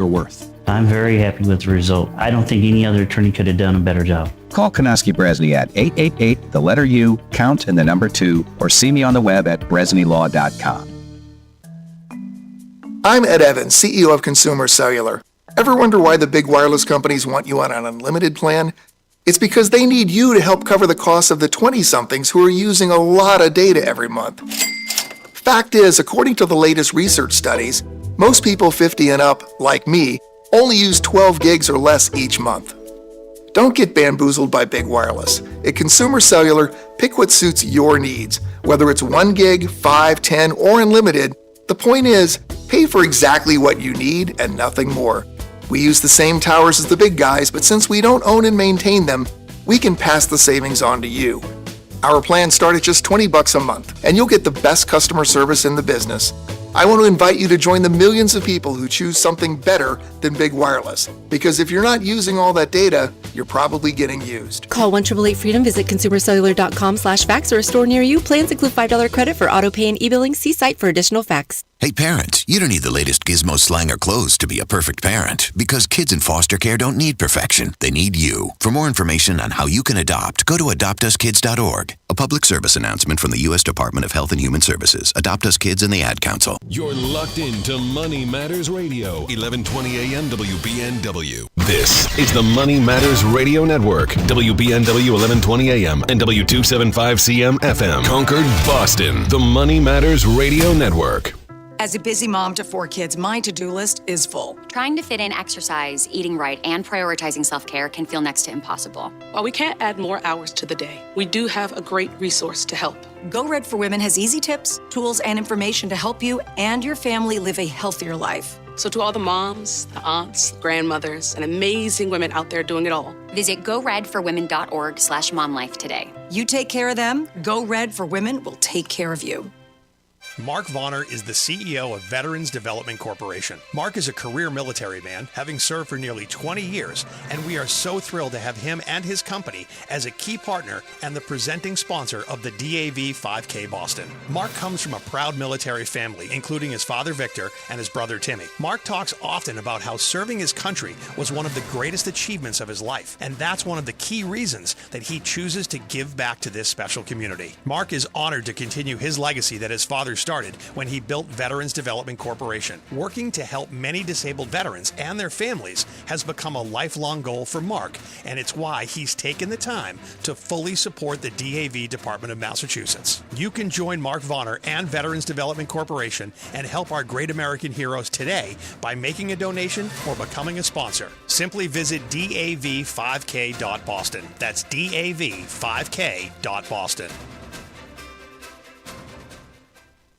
your worth. I'm very happy with the result. I don't think any other attorney could have done a better job. Call Konoski Bresney at 888, the letter U, count and the number 2, or see me on the web at bresneylaw.com. I'm Ed Evans, CEO of Consumer Cellular. Ever wonder why the big wireless companies want you on an unlimited plan? It's because they need you to help cover the costs of the 20-somethings who are using a lot of data every month. Fact is, according to the latest research studies, most people 50 and up, like me, only use 12 gigs or less each month. Don't get bamboozled by big wireless. At Consumer Cellular, pick what suits your needs. Whether it's 1 gig, 5, 10, or unlimited, the point is, pay for exactly what you need and nothing more. We use the same towers as the big guys, but since we don't own and maintain them, we can pass the savings on to you. Our plans start at just $20 a month, and you'll get the best customer service in the business. I want to invite you to join the millions of people who choose something better than big wireless. Because if you're not using all that data, you're probably getting used. Call 1-888-FREEDOM, visit consumercellular.com/fax or a store near you. Plans include $5 credit for auto pay and e-billing. See site for additional facts. Hey parents, you don't need the latest gizmo, slang, or clothes to be a perfect parent. Because kids in foster care don't need perfection. They need you. For more information on how you can adopt, go to adoptuskids.org. A public service announcement from the U.S. Department of Health and Human Services, Adopt Us Kids, and the Ad Council. You're locked into Money Matters Radio, 1120 AM WBNW. This is the Money Matters Radio Network, WBNW 1120 AM and W275CM FM. Concord, Boston, the Money Matters Radio Network. As a busy mom to 4 kids, my to-do list is full. Trying to fit in exercise, eating right, and prioritizing self-care can feel next to impossible. While we can't add more hours to the day, we do have a great resource to help. Go Red for Women has easy tips, tools, and information to help you and your family live a healthier life. So to all the moms, the aunts, the grandmothers, and amazing women out there doing it all, visit goredforwomen.org/momlife today. You take care of them, Go Red for Women will take care of you. Mark Vonner is the CEO of Veterans Development Corporation. Mark is a career military man, having served for nearly 20 years, and we are so thrilled to have him and his company as a key partner and the presenting sponsor of the DAV 5K Boston. Mark comes from a proud military family, including his father Victor and his brother Timmy. Mark talks often about how serving his country was one of the greatest achievements of his life, and that's one of the key reasons that he chooses to give back to this special community. Mark is honored to continue his legacy that his father started when he built Veterans Development Corporation. Working to help many disabled veterans and their families has become a lifelong goal for Mark, and it's why he's taken the time to fully support the DAV Department of Massachusetts. You can join Mark Vonner and Veterans Development Corporation and help our great American heroes today by making a donation or becoming a sponsor. Simply visit dav5k.boston. That's dav5k.boston.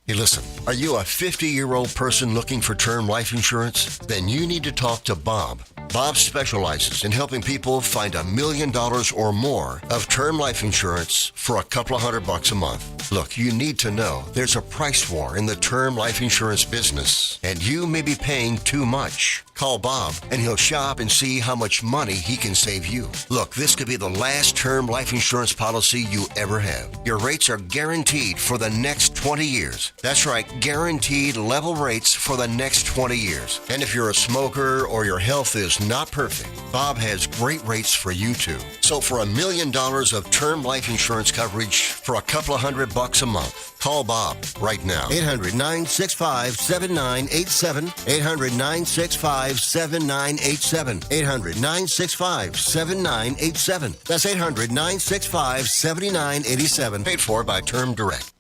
Hey, listen, are you a 50-year-old person looking for term life insurance? Then you need to talk to Bob. Bob specializes in helping people find $1 million or more of term life insurance for a couple of $100 a month. Look, you need to know there's a price war in the term life insurance business, and you may be paying too much. Call Bob, and he'll shop and see how much money he can save you. Look, this could be the last term life insurance policy you ever have. Your rates are guaranteed for the next 20 years. That's right, guaranteed level rates for the next 20 years. And if you're a smoker or your health is not perfect, Bob has great rates for you too. So for $1 million of term life insurance coverage for a couple of $100 a month, call Bob right now. 800-965-7987. 800-965-7987. 800-965-7987. That's 800-965-7987. Paid for by Term Direct.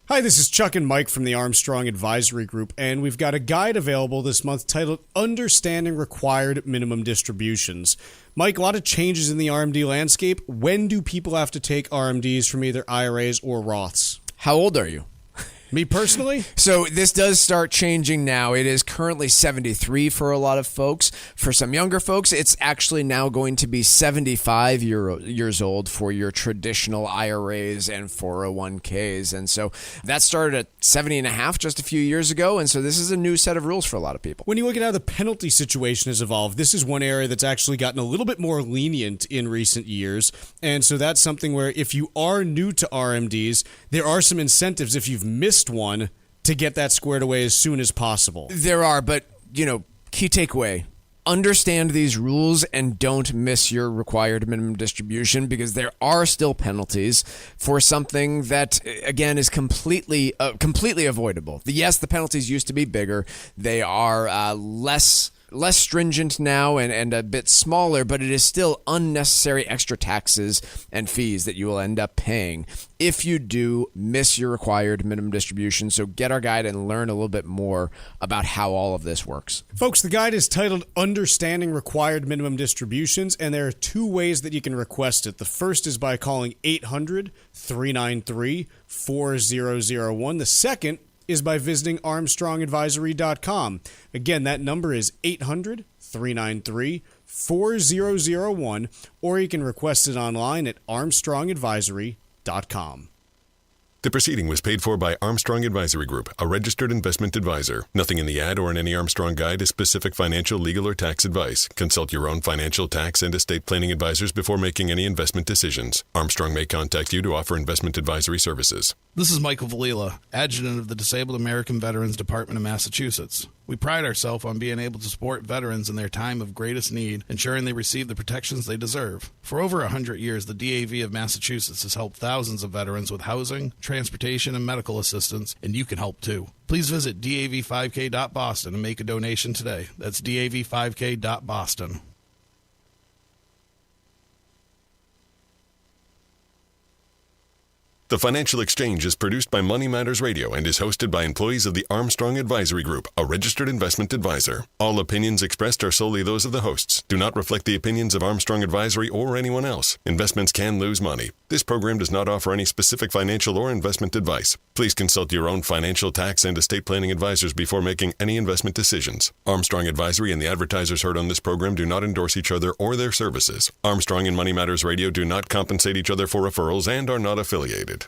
Hi, this is Chuck and Mike from the Armstrong Advisory Group, and we've got a guide available this month titled Understanding Required Minimum Distributions. Mike, a lot of changes in the RMD landscape. When do people have to take RMDs from either IRAs or Roths? How old are you? Me personally? So this does start changing now. It is currently 73 for a lot of folks. For some younger folks, it's actually now going to be 75 years old for your traditional IRAs and 401ks. And so that started at 70 and a half just a few years ago. And so this is a new set of rules for a lot of people. When you look at how the penalty situation has evolved, this is one area that's actually gotten a little bit more lenient in recent years. And so that's something where if you are new to RMDs, there are some incentives if you've missed one to get that squared away as soon as possible. There are, but, you know, Key takeaway. Understand these rules and don't miss your required minimum distribution, because there are still penalties for something that, again, is completely avoidable. Yes, the penalties used to be bigger. They are less stringent now and a bit smaller, but it is still unnecessary extra taxes and fees that you will end up paying if you do miss your required minimum distribution. So get our guide and learn a little bit more about how all of this works. Folks, the guide is titled Understanding Required Minimum Distributions, and there are two ways that you can request it. The first is by calling 800-393-4001. The second is by visiting armstrongadvisory.com. Again, that number is 800-393-4001, or you can request it online at armstrongadvisory.com. The proceeding was paid for by Armstrong Advisory Group, a registered investment advisor. Nothing in the ad or in any Armstrong guide is specific financial, legal, or tax advice. Consult your own financial, tax, and estate planning advisors before making any investment decisions. Armstrong may contact you to offer investment advisory services. This is Michael Valila, Adjutant of the Disabled American Veterans Department of Massachusetts. We pride ourselves on being able to support veterans in their time of greatest need, ensuring they receive the protections they deserve. For over 100 years, the DAV of Massachusetts has helped thousands of veterans with housing, transportation, and medical assistance, and you can help too. Please visit dav5k.boston and make a donation today. That's dav5k.boston. The Financial Exchange is produced by Money Matters Radio and is hosted by employees of the Armstrong Advisory Group, a registered investment advisor. All opinions expressed are solely those of the hosts, do not reflect the opinions of Armstrong Advisory or anyone else. Investments can lose money. This program does not offer any specific financial or investment advice. Please consult your own financial, tax, and estate planning advisors before making any investment decisions. Armstrong Advisory and the advertisers heard on this program do not endorse each other or their services. Armstrong and Money Matters Radio do not compensate each other for referrals and are not affiliated.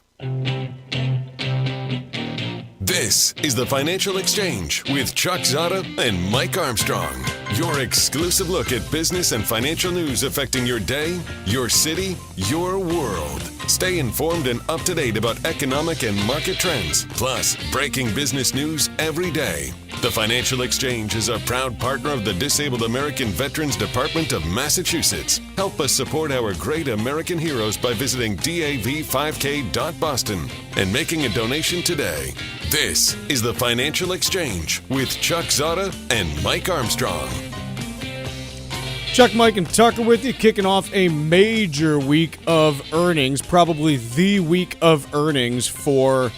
This is the Financial Exchange with Chuck Zodda and Mike Armstrong. Your exclusive look at business and financial news affecting your day, your city, your world. Stay informed and up to date about economic and market trends, plus breaking business news every day. The Financial Exchange is a proud partner of the Disabled American Veterans Department of Massachusetts. Help us support our great American heroes by visiting dav5k.boston and making a donation today. This is the Financial Exchange with Chuck Zodda and Mike Armstrong. Chuck, Mike, and Tucker with you, kicking off a major week of earnings, probably the week of earnings for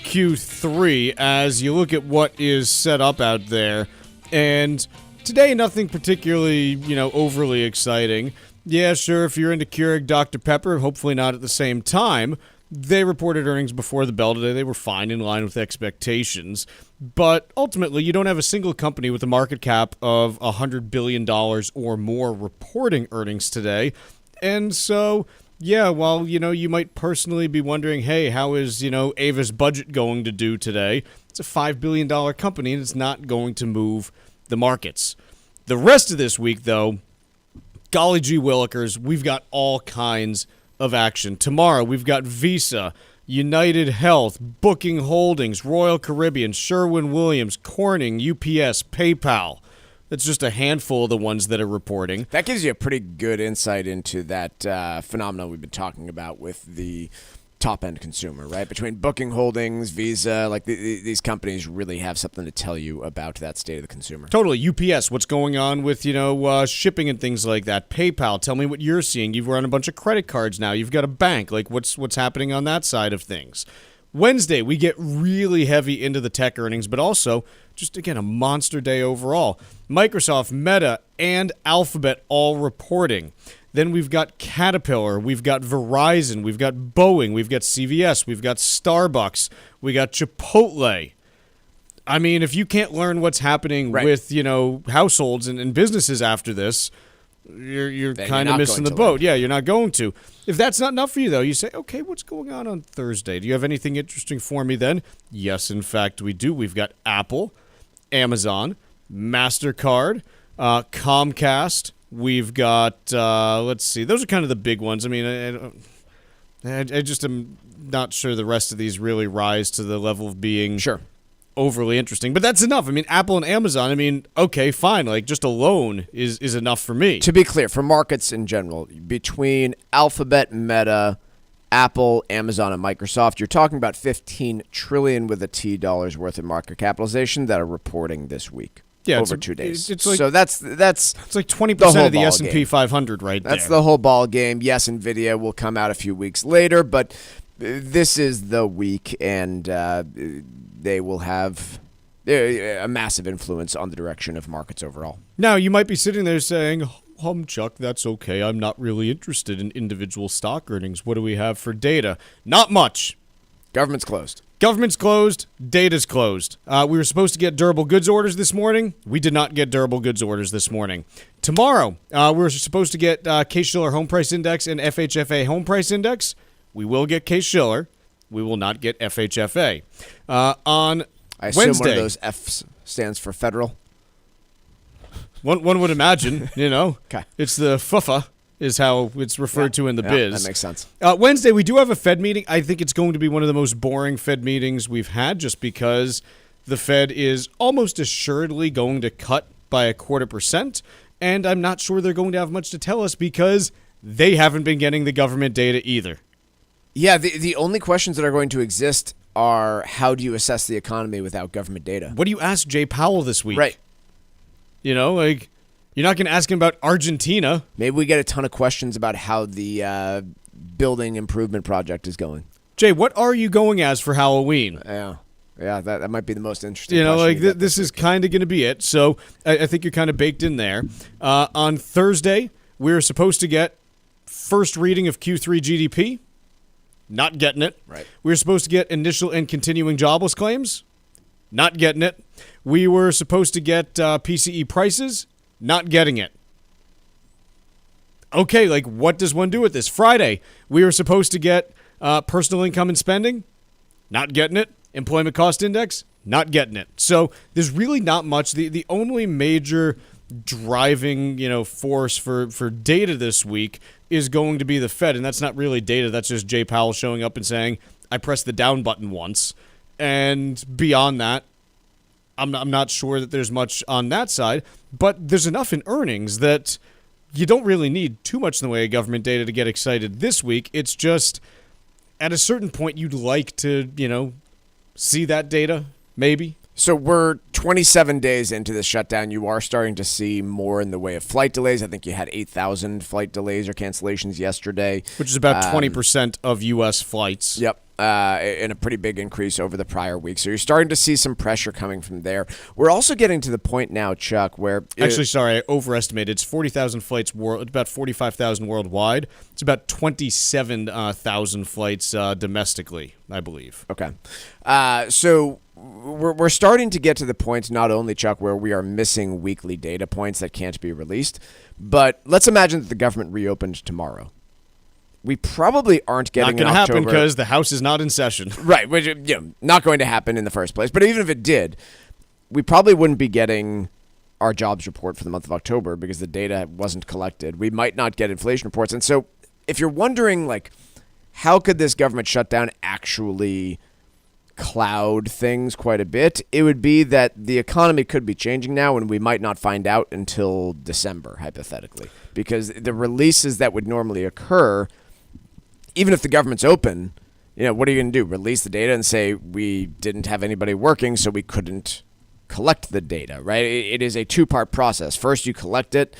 Q3 as you look at what is set up out there. And today, nothing particularly, overly exciting. Yeah, sure, if you're into Keurig Dr. Pepper, hopefully not at the same time. They reported earnings before the bell today. They were fine, in line with expectations. But ultimately, you don't have a single company with a market cap of $100 billion or more reporting earnings today. And so, yeah, while, you might personally be wondering, hey, how is, Ava's budget going to do today? It's a $5 billion company, and it's not going to move the markets. The rest of this week, though, golly gee willikers, we've got all kinds of action. Tomorrow, we've got Visa, United Health, Booking Holdings, Royal Caribbean, Sherwin-Williams, Corning, UPS, PayPal. That's just a handful of the ones that are reporting. That gives you a pretty good insight into that phenomenon we've been talking about with the top-end consumer, right? Between Booking Holdings, Visa, these companies really have something to tell you about that state of the consumer. Totally. UPS, what's going on with, shipping and things like that. PayPal, tell me what you're seeing. You've run a bunch of credit cards now. You've got a bank. What's happening on that side of things? Wednesday, we get really heavy into the tech earnings, but also, just again, a monster day overall. Microsoft, Meta, and Alphabet all reporting. Then we've got Caterpillar, we've got Verizon, we've got Boeing, we've got CVS, we've got Starbucks, we got Chipotle. I mean, if you can't learn what's happening with, households and businesses after this, you're kind of missing the boat. Yeah, you're not going to. If that's not enough for you, though, you say, okay, what's going on Thursday? Do you have anything interesting for me then? Yes, in fact, we do. We've got Apple, Amazon, MasterCard, Comcast. We've got, let's see, those are kind of the big ones. I mean, I just am not sure the rest of these really rise to the level of being overly interesting. But that's enough. I mean, Apple and Amazon, I mean, okay, fine. Like, just a loan is enough for me. To be clear, for markets in general, between Alphabet, Meta, Apple, Amazon, and Microsoft, you're talking about $15 trillion with a T dollars worth of market capitalization that are reporting this week. Yeah, over 2 days. It's like, so that's it's like 20% of the S&P 500 right there. That's the whole ball game. Yes, Nvidia will come out a few weeks later, but this is the week, and they will have a massive influence on the direction of markets overall. Now, you might be sitting there saying, Chuck, that's okay. I'm not really interested in individual stock earnings. What do we have for data? Not much. Government's closed. Government's closed. Data's closed. We were supposed to get durable goods orders this morning. We did not get durable goods orders this morning. Tomorrow, we're supposed to get Case-Shiller Home Price Index and FHFA Home Price Index. We will get Case-Shiller. We will not get FHFA. On I assume Wednesday, one of those F's stands for federal. One would imagine, Okay. It's the FUFA is how it's referred to in the biz. That makes sense. Wednesday, we do have a Fed meeting. I think it's going to be one of the most boring Fed meetings we've had just because the Fed is almost assuredly going to cut by 0.25%, and I'm not sure they're going to have much to tell us because they haven't been getting the government data either. Yeah, the only questions that are going to exist are how do you assess the economy without government data? What do you ask Jay Powell this week? Right. You're not going to ask him about Argentina. Maybe we get a ton of questions about how the building improvement project is going. Jay, what are you going as for Halloween? Yeah, that might be the most interesting question. This is kind of going to be it. So I think you're kind of baked in there. On Thursday, we're supposed to get first reading of Q3 GDP. Not getting it. Right. We were supposed to get initial and continuing jobless claims. Not getting it. We were supposed to get PCE prices. Not getting it. Okay, what does one do with this? Friday, we were supposed to get personal income and spending. Not getting it. Employment cost index. Not getting it. So there's really not much. The only major driving force for data this week is going to be the Fed, and that's not really data. That's just Jay Powell showing up and saying, I pressed the down button once. And beyond that, I'm not sure that there's much on that side, but there's enough in earnings that you don't really need too much in the way of government data to get excited this week. It's just at a certain point you'd like to, see that data, maybe. So we're 27 days into this shutdown. You are starting to see more in the way of flight delays. I think you had 8,000 flight delays or cancellations yesterday. Which is about 20% of U.S. flights. Yep. And a pretty big increase over the prior week. So you're starting to see some pressure coming from there. We're also getting to the point now, Chuck, where... Actually, sorry, I overestimated. It's 40,000 flights, it's about 45,000 worldwide. It's about 27,000 flights domestically, I believe. Okay. So we're starting to get to the point, not only, Chuck, where we are missing weekly data points that can't be released, but let's imagine that the government reopened tomorrow. We probably aren't getting not going to happen because the House is not in session. Right, which not going to happen in the first place. But even if it did, we probably wouldn't be getting our jobs report for the month of October because the data wasn't collected. We might not get inflation reports. And so if you're wondering, how could this government shutdown actually cloud things quite a bit, it would be that the economy could be changing now and we might not find out until December, hypothetically. Because the releases that would normally occur, even if the government's open, what are you going to do? Release the data and say we didn't have anybody working, so we couldn't collect the data, right? It is a two-part process. First, you collect it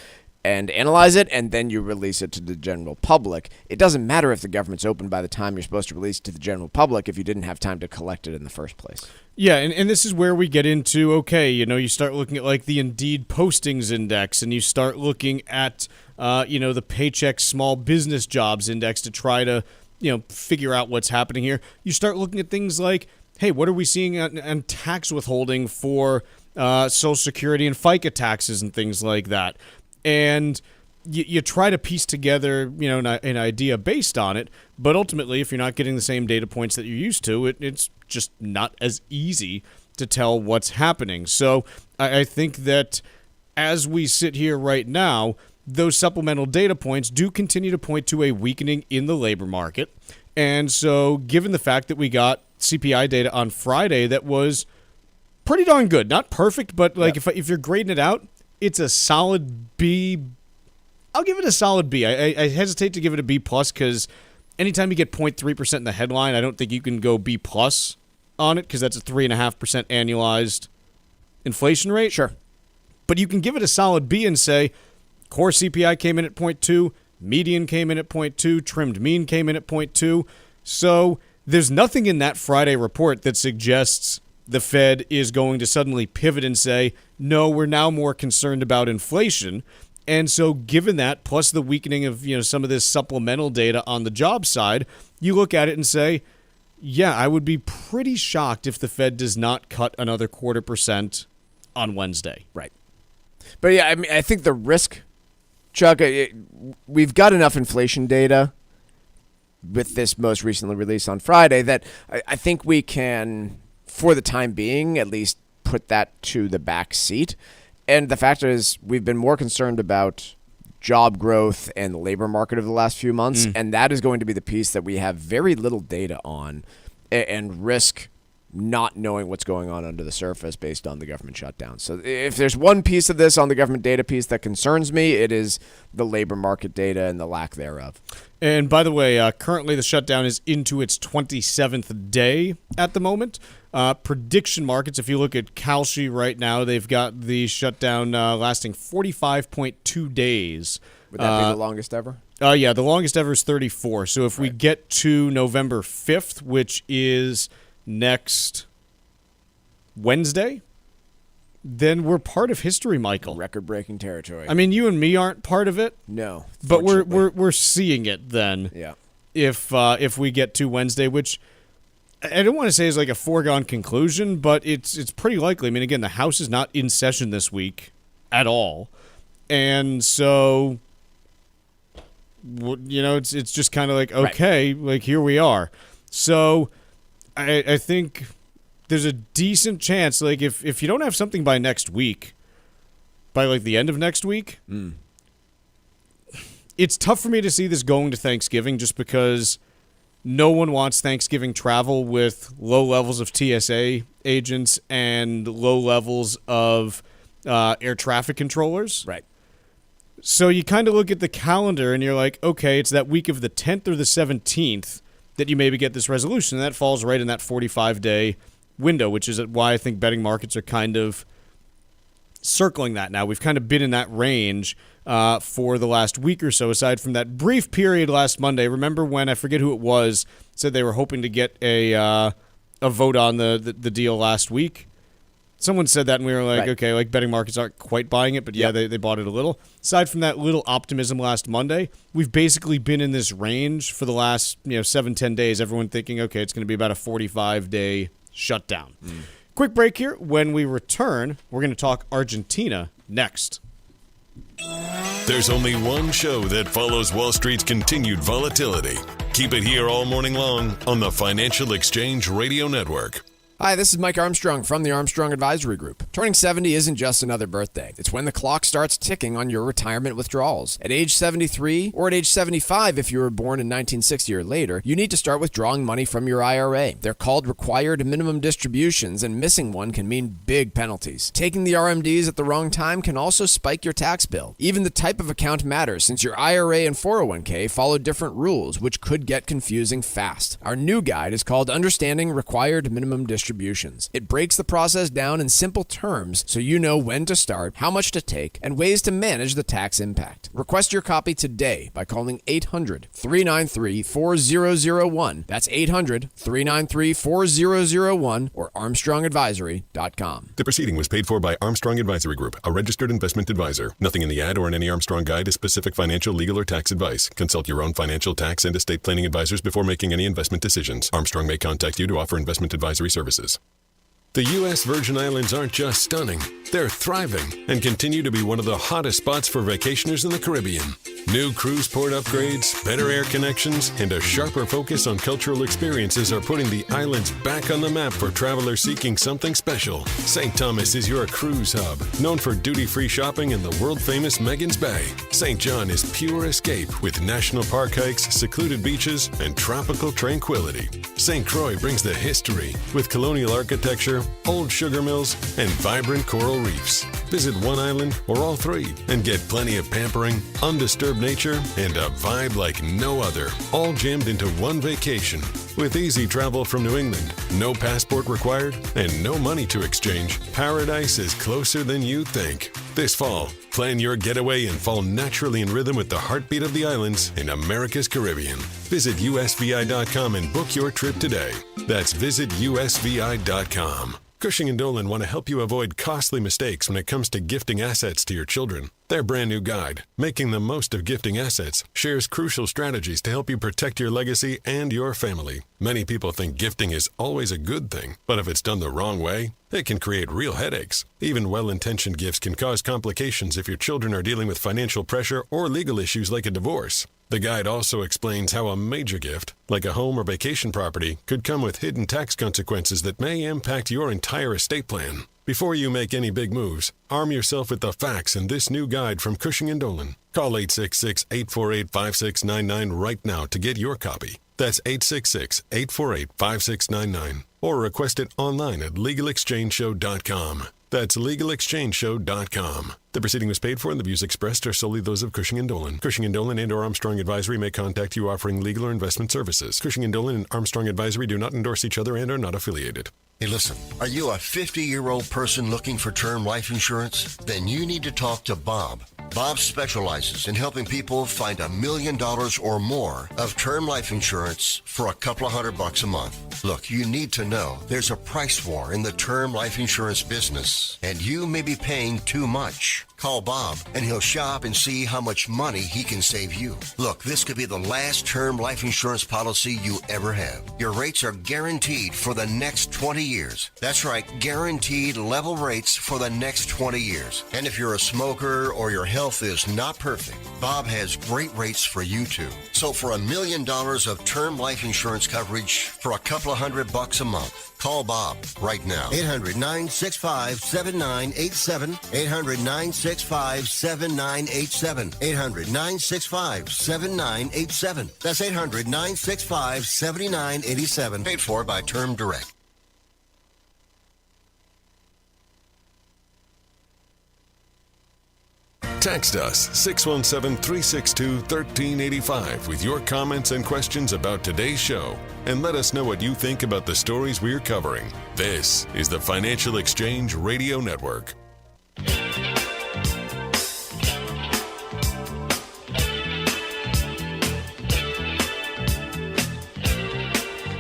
and analyze it, and then you release it to the general public. It doesn't matter if the government's open by the time you're supposed to release it to the general public if you didn't have time to collect it in the first place. Yeah, and this is where we get into, you start looking at the Indeed postings index, and you start looking at the Paycheck Small Business Jobs Index to try to, figure out what's happening here. You start looking at things like, hey, what are we seeing on tax withholding for Social Security and FICA taxes and things like that. And you try to piece together, an idea based on it. But ultimately, if you're not getting the same data points that you're used to, it's just not as easy to tell what's happening. So I think that as we sit here right now, those supplemental data points do continue to point to a weakening in the labor market. And so given the fact that we got CPI data on Friday that was pretty darn good. Not perfect, but like if you're grading it out, it's a solid B. I'll give it a solid B. I hesitate to give it a B plus because anytime you get 0.3% in the headline, I don't think you can go B plus on it because that's a 3.5% annualized inflation rate. Sure. But you can give it a solid B and say core CPI came in at 0.2, median came in at 0.2, trimmed mean came in at 0.2. So there's nothing in that Friday report that suggests the Fed is going to suddenly pivot and say, no, we're now more concerned about inflation. And so given that, plus the weakening of some of this supplemental data on the job side, you look at it and say, yeah, I would be pretty shocked if the Fed does not cut another 0.25% on Wednesday. Right. But yeah, I mean, I think the risk, Chuck, we've got enough inflation data with this most recently released on Friday that I think we can, for the time being, at least put that to the back seat. And the fact is, we've been more concerned about job growth and the labor market over the last few months, and that is going to be the piece that we have very little data on and risk not knowing what's going on under the surface based on the government shutdown. So if there's one piece of this on the government data piece that concerns me, it is the labor market data and the lack thereof. And by the way, currently the shutdown is into its 27th day at the moment. Prediction markets, if you look at Kalshi right now, they've got the shutdown lasting 45.2 days. Would that be the longest ever? Yeah, the longest ever is 34. So if we get to November 5th, which is next Wednesday, then we're part of history, Michael. Record-breaking territory. I mean, you and me aren't part of it. No, but we're seeing it then. Yeah. If we get to Wednesday, which I don't want to say is like a foregone conclusion, but it's pretty likely. I mean, again, the House is not in session this week at all, and so it's just kind of like okay, like here we are. So I think there's a decent chance, like if you don't have something by next week, by like the end of next week, it's tough for me to see this going to Thanksgiving just because no one wants Thanksgiving travel with low levels of TSA agents and low levels of air traffic controllers. Right. So you kind of look at the calendar and you're like, okay, it's that week of the 10th or the 17th that you maybe get this resolution. And that falls right in that 45-day window, which is why I think betting markets are kind of circling that now. We've kind of been in that range for the last week or so, aside from that brief period last Monday. Remember when, I forget who it was, said they were hoping to get a vote on the deal last week? Someone said that, and we were like, okay, like betting markets aren't quite buying it, but yeah, they bought it a little. Aside from that little optimism last Monday, we've basically been in this range for the last 7-10 days, everyone thinking, okay, it's going to be about a 45-day shutdown. Quick break here. When we return, we're going to talk Argentina next. There's only one show that follows Wall Street's continued volatility. Keep it here all morning long on the Financial Exchange Radio Network. Hi, this is Mike Armstrong from the Armstrong Advisory Group. Turning 70 isn't just another birthday. It's when the clock starts ticking on your retirement withdrawals. At age 73 or at age 75 if you were born in 1960 or later, you need to start withdrawing money from your IRA. They're called required minimum distributions, and missing one can mean big penalties. Taking the RMDs at the wrong time can also spike your tax bill. Even the type of account matters, since your IRA and 401k follow different rules, which could get confusing fast. Our new guide is called Understanding Required Minimum Distributions. It breaks the process down in simple terms so you know when to start, how much to take, and ways to manage the tax impact. Request your copy today by calling 800-393-4001. That's 800-393-4001 or ArmstrongAdvisory.com. The proceeding was paid for by Armstrong Advisory Group, a registered investment advisor. Nothing in the ad or in any Armstrong guide is specific financial, legal, or tax advice. Consult your own financial, tax, and estate planning advisors before making any investment decisions. Armstrong may contact you to offer investment advisory services. The U.S. Virgin Islands aren't just stunning, they're thriving and continue to be one of the hottest spots for vacationers in the Caribbean. New cruise port upgrades, better air connections, and a sharper focus on cultural experiences are putting the islands back on the map for travelers seeking something special. St. Thomas is your cruise hub, known for duty-free shopping in the world-famous Megan's Bay. St. John is pure escape with national park hikes, secluded beaches, and tropical tranquility. St. Croix brings the history with colonial architecture, old sugar mills, and vibrant coral reefs. Visit one island or all three and get plenty of pampering, undisturbed nature, and a vibe like no other, all jammed into one vacation. With easy travel from New England, no passport required, and no money to exchange, paradise is closer than you think. This fall, plan your getaway and fall naturally in rhythm with the heartbeat of the islands in America's Caribbean. Visit usvi.com and book your trip today. That's visitusvi.com. Cushing & Dolan want to help you avoid costly mistakes when it comes to gifting assets to your children. Their brand new guide, Making the Most of Gifting Assets, shares crucial strategies to help you protect your legacy and your family. Many people think gifting is always a good thing, but if it's done the wrong way, it can create real headaches. Even well-intentioned gifts can cause complications if your children are dealing with financial pressure or legal issues like a divorce. The guide also explains how a major gift, like a home or vacation property, could come with hidden tax consequences that may impact your entire estate plan. Before you make any big moves, arm yourself with the facts in this new guide from Cushing & Dolan. Call 866-848-5699 right now to get your copy. That's 866-848-5699. Or request it online at LegalExchangeShow.com. That's LegalExchangeShow.com. The proceeding was paid for and the views expressed are solely those of Cushing & Dolan. Cushing & Dolan and or Armstrong Advisory may contact you offering legal or investment services. Cushing & Dolan and Armstrong Advisory do not endorse each other and are not affiliated. Hey, listen, are you a 50-year-old person looking for term life insurance? Then you need to talk to Bob. Bob specializes in helping people find $1 million or more of term life insurance for a couple of $100 a month. Look, you need to know there's a price war in the term life insurance business, and you may be paying too much. Call Bob, and he'll shop and see how much money he can save you. Look, this could be the last term life insurance policy you ever have. Your rates are guaranteed for the next 20 years. That's right, guaranteed level rates for the next 20 years. And if you're a smoker or your health is not perfect, Bob has great rates for you too. So for $1 million of term life insurance coverage for a couple of $100 a month, call Bob right now. 800-965-7987. 800-965-7987. 800-965-7987. That's 800-965-7987. Paid for by Term Direct. Text us 617-362-1385 with your comments and questions about today's show, and let us know what you think about the stories we're covering. This is the Financial Exchange Radio Network.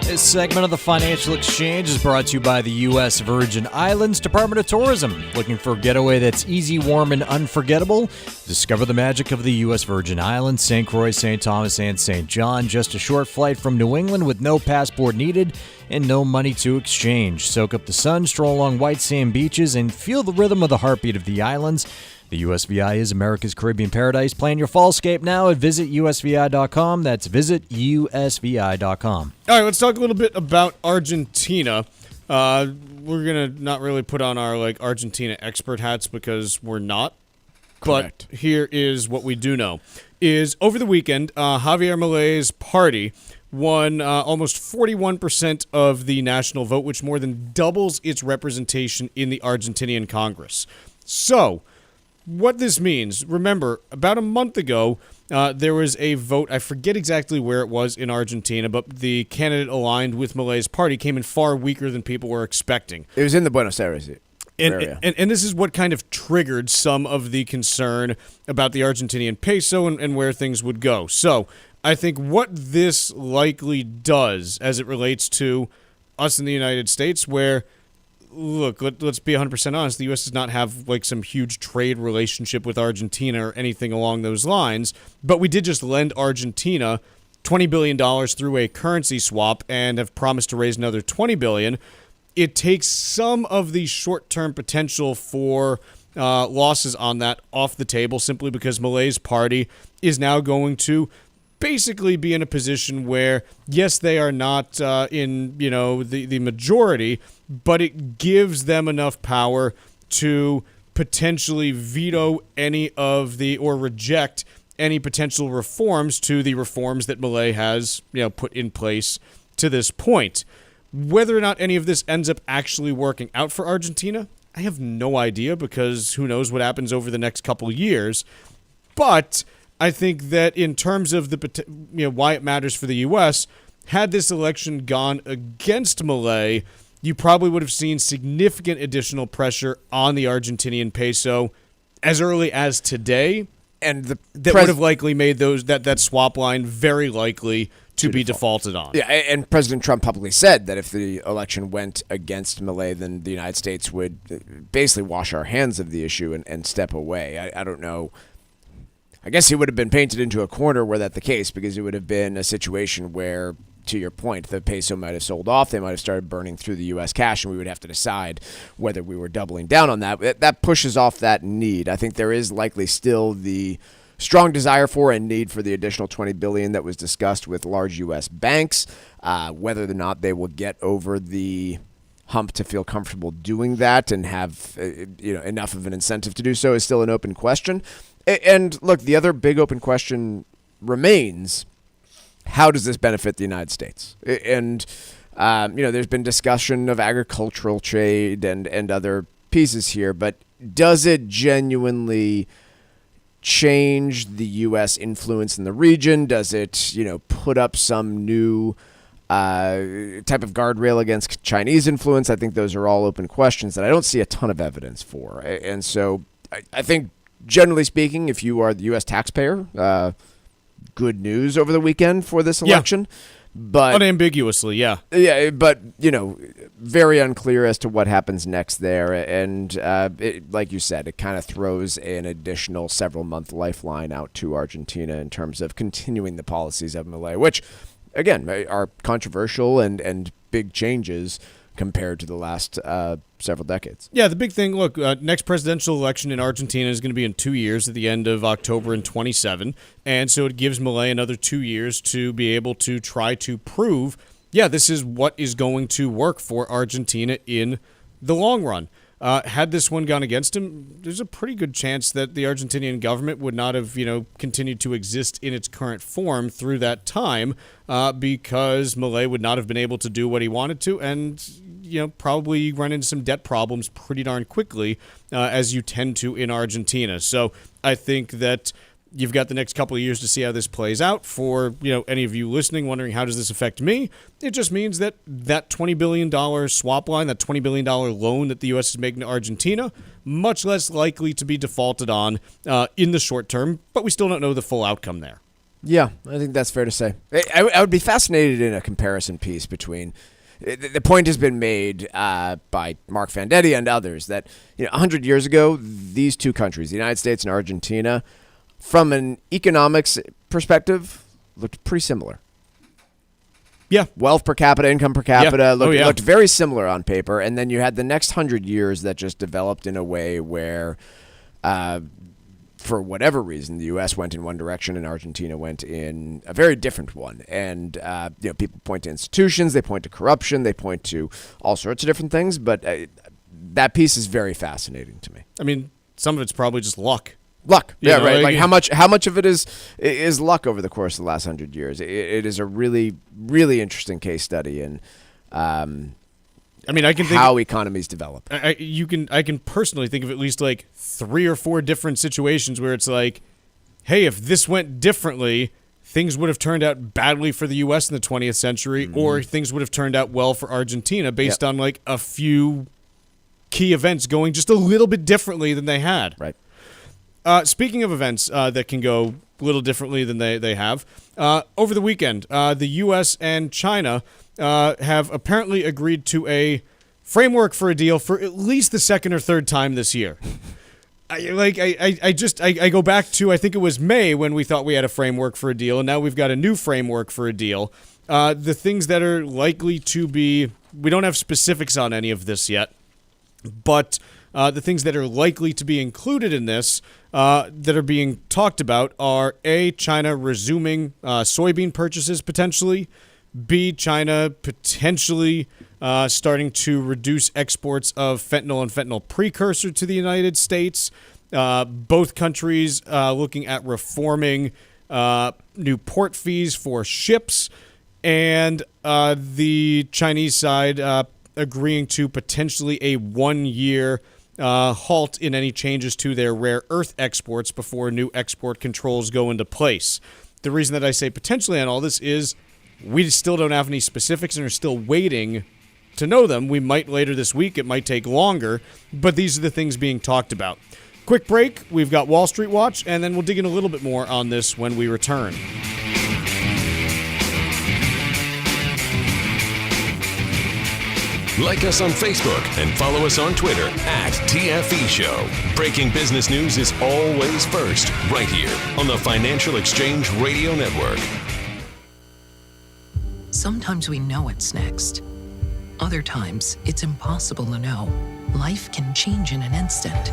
This segment of the Financial Exchange is brought to you by the U.S. Virgin Islands Department of Tourism. Looking for a getaway that's easy, warm, and unforgettable? Discover the magic of the U.S. Virgin Islands, St. Croix, St. Thomas, and St. John. Just a short flight from New England with no passport needed and no money to exchange. Soak up the sun, stroll along white sand beaches, and feel the rhythm of the heartbeat of the islands. The USVI is America's Caribbean paradise. Plan your fallscape now at visitusvi.com. That's visitusvi.com. All right, let's talk a little bit about Argentina. We're going to not really put on our Argentina expert hats because we're not. Correct. But here is what we do know. Is over the weekend, Javier Milei's party won almost 41% of the national vote, which more than doubles its representation in the Argentinian Congress. So, what this means, remember, about a month ago, there was a vote, I forget exactly where it was in Argentina, but the candidate aligned with Milei's party came in far weaker than people were expecting. It was in the Buenos Aires area. And this is what kind of triggered some of the concern about the Argentinian peso and where things would go. So, I think what this likely does as it relates to us in the United States, where, look, let's be 100% honest, the U.S. does not have some huge trade relationship with Argentina or anything along those lines, but we did just lend Argentina $20 billion through a currency swap and have promised to raise another $20 billion. It takes some of the short-term potential for losses on that off the table simply because Milei's party is now going to basically be in a position where, yes, they are not in the majority, but it gives them enough power to potentially veto any of or reject any potential reforms to the reforms that Milei has put in place to this point. Whether or not any of this ends up actually working out for Argentina, I have no idea, because who knows what happens over the next couple years. But I think that in terms of why it matters for the U.S., had this election gone against Milei, you probably would have seen significant additional pressure on the Argentinian peso as early as today, and that would have likely made that swap line very likely to be defaulted on. Yeah, and President Trump publicly said that if the election went against Milei, then the United States would basically wash our hands of the issue and step away. I don't know. I guess he would have been painted into a corner were that the case, because it would have been a situation where, to your point, the peso might have sold off. They might have started burning through the U.S. cash, and we would have to decide whether we were doubling down on that. That pushes off that need. I think there is likely still the strong desire for and need for the additional $20 billion that was discussed with large U.S. banks. Whether or not they will get over the hump to feel comfortable doing that and have enough of an incentive to do so is still an open question. And look, the other big open question remains: how does this benefit the United States? And there's been discussion of agricultural trade and other pieces here, but does it genuinely change the U.S. influence in the region? Does it, put up some new type of guardrail against Chinese influence? I think those are all open questions that I don't see a ton of evidence for. And so I think, generally speaking, if you are the U.S. taxpayer, good news over the weekend for this election. Yeah. But unambiguously, yeah. Yeah, but, very unclear as to what happens next there. And like you said, it kind of throws an additional several-month lifeline out to Argentina in terms of continuing the policies of Milei, which, again, are controversial and big changes compared to the last several decades. Yeah, the big thing, look, next presidential election in Argentina is going to be in 2 years at the end of October in 27. And so it gives Milei another 2 years to be able to try to prove, this is what is going to work for Argentina in the long run. Had this one gone against him, there's a pretty good chance that the Argentinian government would not have, continued to exist in its current form through that time, because Milei would not have been able to do what he wanted to, and probably run into some debt problems pretty darn quickly, as you tend to in Argentina. So I think that you've got the next couple of years to see how this plays out. For any of you listening wondering how does this affect me, it just means that $20 billion swap line, that $20 billion loan that the U.S. is making to Argentina, much less likely to be defaulted on in the short term, but we still don't know the full outcome there. Yeah, I think that's fair to say. I would be fascinated in a comparison piece between. The point has been made by Mark Vendetti and others that 100 years ago, these two countries, the United States and Argentina, from an economics perspective, looked pretty similar. Yeah. Wealth per capita, income per capita looked very similar on paper. And then you had the next 100 years that just developed in a way where, for whatever reason, the U.S. went in one direction and Argentina went in a very different one. And people point to institutions, they point to corruption, they point to all sorts of different things. But that piece is very fascinating to me. I mean, some of it's probably just luck. Luck, yeah, right. Like how much of it is luck over the course of the last 100 years? It is a really, really interesting case study, and I can think how economies develop. I can personally think of at least like 3 or 4 different situations where it's like, hey, if this went differently, things would have turned out badly for the U.S. in the 20th century, or things would have turned out well for Argentina based on like a few key events going just a little bit differently than they had. Right. Speaking of events that can go a little differently than they have, over the weekend, the U.S. and China have apparently agreed to a framework for a deal for at least the second or third time this year. I go back to, I think it was May when we thought we had a framework for a deal, and now we've got a new framework for a deal. The things that are likely to be, we don't have specifics on any of this yet, but The things that are likely to be included in this that are being talked about are A, China resuming soybean purchases potentially, B, China potentially starting to reduce exports of fentanyl and fentanyl precursor to the United States, both countries looking at reforming new port fees for ships, and the Chinese side agreeing to potentially a 1-year halt in any changes to their rare earth exports before new export controls go into place. The reason that I say potentially on all this is we still don't have any specifics and are still waiting to know them. We might later this week. It might take longer, but these are the things being talked about. Quick break. We've got Wall Street Watch, and then we'll dig in a little bit more on this when we return. Like us on Facebook and follow us on Twitter @TFE Show. Breaking business news is always first, right here on the Financial Exchange Radio Network. Sometimes we know it's next. Other times, it's impossible to know. Life can change in an instant.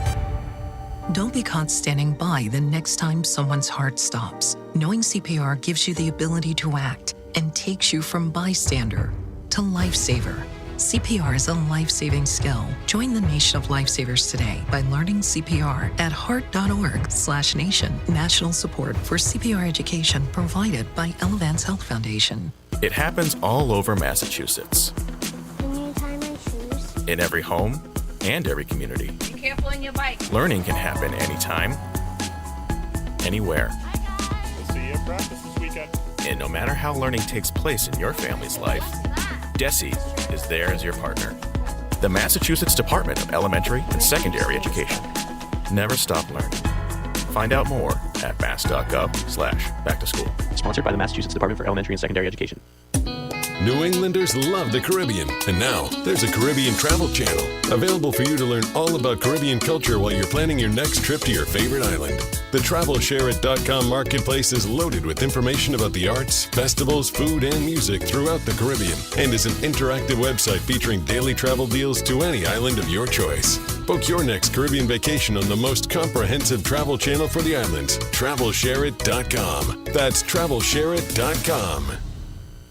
Don't be caught standing by the next time someone's heart stops. Knowing CPR gives you the ability to act and takes you from bystander to lifesaver. CPR is a life-saving skill. Join the nation of lifesavers today by learning CPR at heart.org/nation. National support for CPR education provided by Elevance Health Foundation. It happens all over Massachusetts. Can you tie my shoes? In every home and every community. Be careful on your bike. Learning can happen anytime, anywhere. We'll see you at practice this weekend. And no matter how learning takes place in your family's life, DESE is there as your partner. The Massachusetts Department of Elementary and Secondary Education. Never stop learning. Find out more at mass.gov/back-to-school. Sponsored by the Massachusetts Department for Elementary and Secondary Education. New Englanders love the Caribbean, and now there's a Caribbean travel channel available for you to learn all about Caribbean culture while you're planning your next trip to your favorite island. The TravelShareIt.com marketplace is loaded with information about the arts, festivals, food, and music throughout the Caribbean, and is an interactive website featuring daily travel deals to any island of your choice. Book your next Caribbean vacation on the most comprehensive travel channel for the islands, TravelShareIt.com. That's TravelShareIt.com.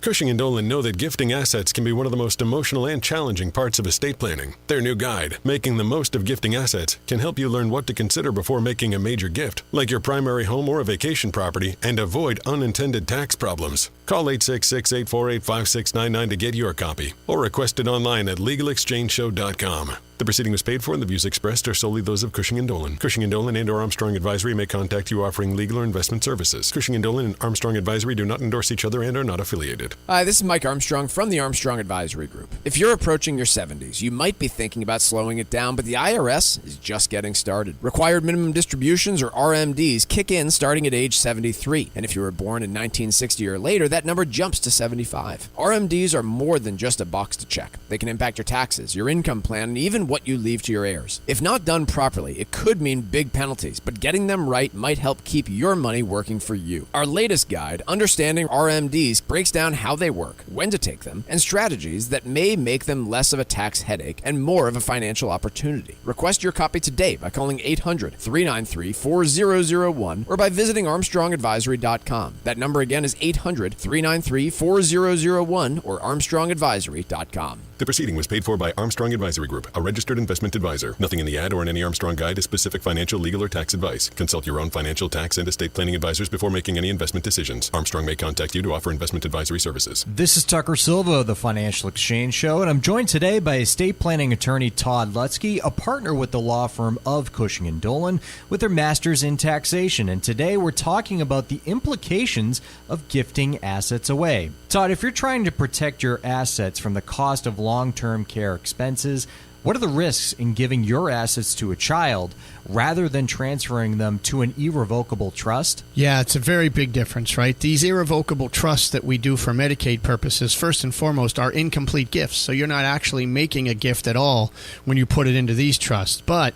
Cushing & Dolan know that gifting assets can be one of the most emotional and challenging parts of estate planning. Their new guide, Making the Most of Gifting Assets, can help you learn what to consider before making a major gift, like your primary home or a vacation property, and avoid unintended tax problems. Call 866-848-5699 to get your copy, or request it online at legalexchangeshow.com. The proceeding was paid for, and the views expressed are solely those of Cushing & Dolan. Cushing & Dolan and/or Armstrong Advisory may contact you offering legal or investment services. Cushing & Dolan and Armstrong Advisory do not endorse each other and are not affiliated. Hi, this is Mike Armstrong from the Armstrong Advisory Group. If you're approaching your 70s, you might be thinking about slowing it down, but the IRS is just getting started. Required minimum distributions, or RMDs, kick in starting at age 73. And if you were born in 1960 or later, that number jumps to 75. RMDs are more than just a box to check. They can impact your taxes, your income plan, and even what you leave to your heirs. If not done properly, it could mean big penalties, but getting them right might help keep your money working for you. Our latest guide, Understanding RMDs, breaks down how they work, when to take them, and strategies that may make them less of a tax headache and more of a financial opportunity. Request your copy today by calling 800-393-4001 or by visiting ArmstrongAdvisory.com. That number again is 800-393-4001 or ArmstrongAdvisory.com. The proceeding was paid for by Armstrong Advisory Group, a registered investment advisor. Nothing in the ad or in any Armstrong guide is specific financial, legal, or tax advice. Consult your own financial, tax, and estate planning advisors before making any investment decisions. Armstrong may contact you to offer investment advisory services. This is Tucker Silva of the Financial Exchange Show, and I'm joined today by estate planning attorney Todd Lutzke, a partner with the law firm of Cushing & Dolan, with their master's in taxation. And today we're talking about the implications of gifting assets away. Todd, if you're trying to protect your assets from the cost of long-term care expenses, what are the risks in giving your assets to a child rather than transferring them to an irrevocable trust? Yeah, it's a very big difference, right? These irrevocable trusts that we do for Medicaid purposes, first and foremost, are incomplete gifts. So you're not actually making a gift at all when you put it into these trusts. But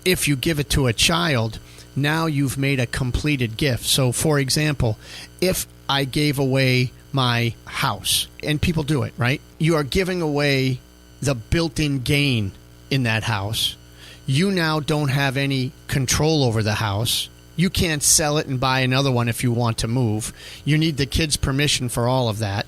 if you give it to a child, now you've made a completed gift. So, for example, if I gave away my house, and people do it, right? You are giving away the built-in gain in that house. you now don't have any control over the house. You can't sell it and buy another one if you want to move. You need the kids' permission for all of that.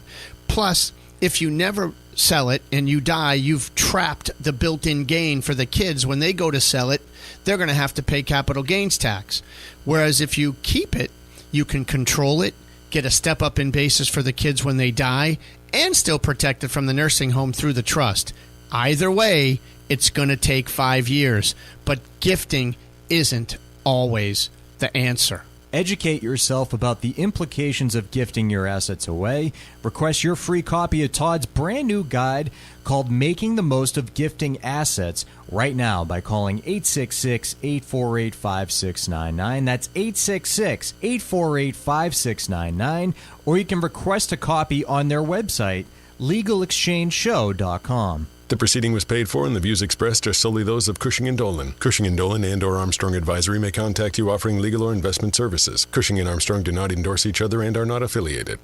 Plus, if you never sell it and you die, you've trapped the built-in gain for the kids. When they go to sell it, they're going to have to pay capital gains tax. Whereas if you keep it, you can control it, get a step up in basis for the kids when they die, and still protect it from the nursing home through the trust. Either way, it's going to take 5 years. But gifting isn't always the answer. Educate yourself about the implications of gifting your assets away. Request your free copy of Todd's brand new guide called Making the Most of Gifting Assets right now by calling 866-848-5699. That's 866-848-5699. Or you can request a copy on their website, LegalExchangeShow.com. The proceeding was paid for, and the views expressed are solely those of Cushing & Dolan. Cushing & Dolan and or Armstrong Advisory may contact you offering legal or investment services. Cushing & Armstrong do not endorse each other and are not affiliated.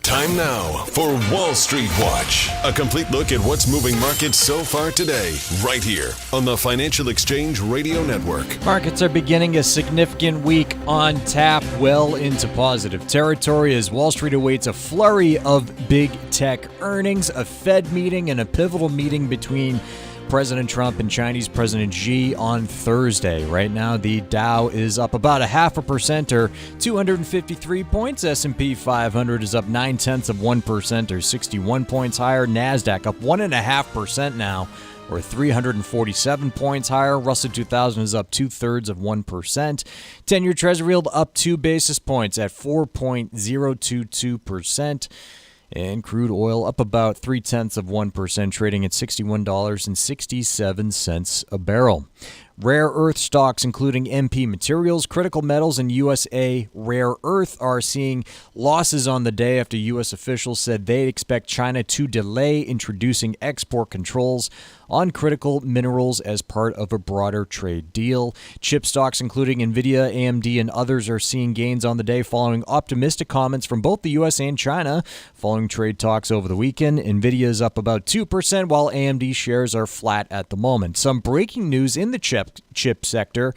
Time now for Wall Street Watch. A complete look at what's moving markets so far today, right here on the Financial Exchange Radio Network. Markets are beginning a significant week on tap, well into positive territory as Wall Street awaits a flurry of big tech earnings, a Fed meeting, and a pivotal meeting between President Trump and Chinese President Xi on Thursday. Right now, the Dow is up about 0.5% or 253 points. S&P 500 is up 0.9% or 61 points higher. NASDAQ up 1.5% now, or 347 points higher. Russell 2000 is up 0.2%. 10-year Treasury yield up 2 basis points at 4.022%. And crude oil up about 0.3%, trading at $61.67 a barrel. Rare earth stocks, including MP Materials, Critical Metals, and USA Rare Earth, are seeing losses on the day after U.S. officials said they expect China to delay introducing export controls on critical minerals as part of a broader trade deal. Chip stocks, including NVIDIA, AMD, and others, are seeing gains on the day following optimistic comments from both the U.S. and China following trade talks over the weekend. NVIDIA is up about 2%, while AMD shares are flat at the moment. Some breaking news in the chip sector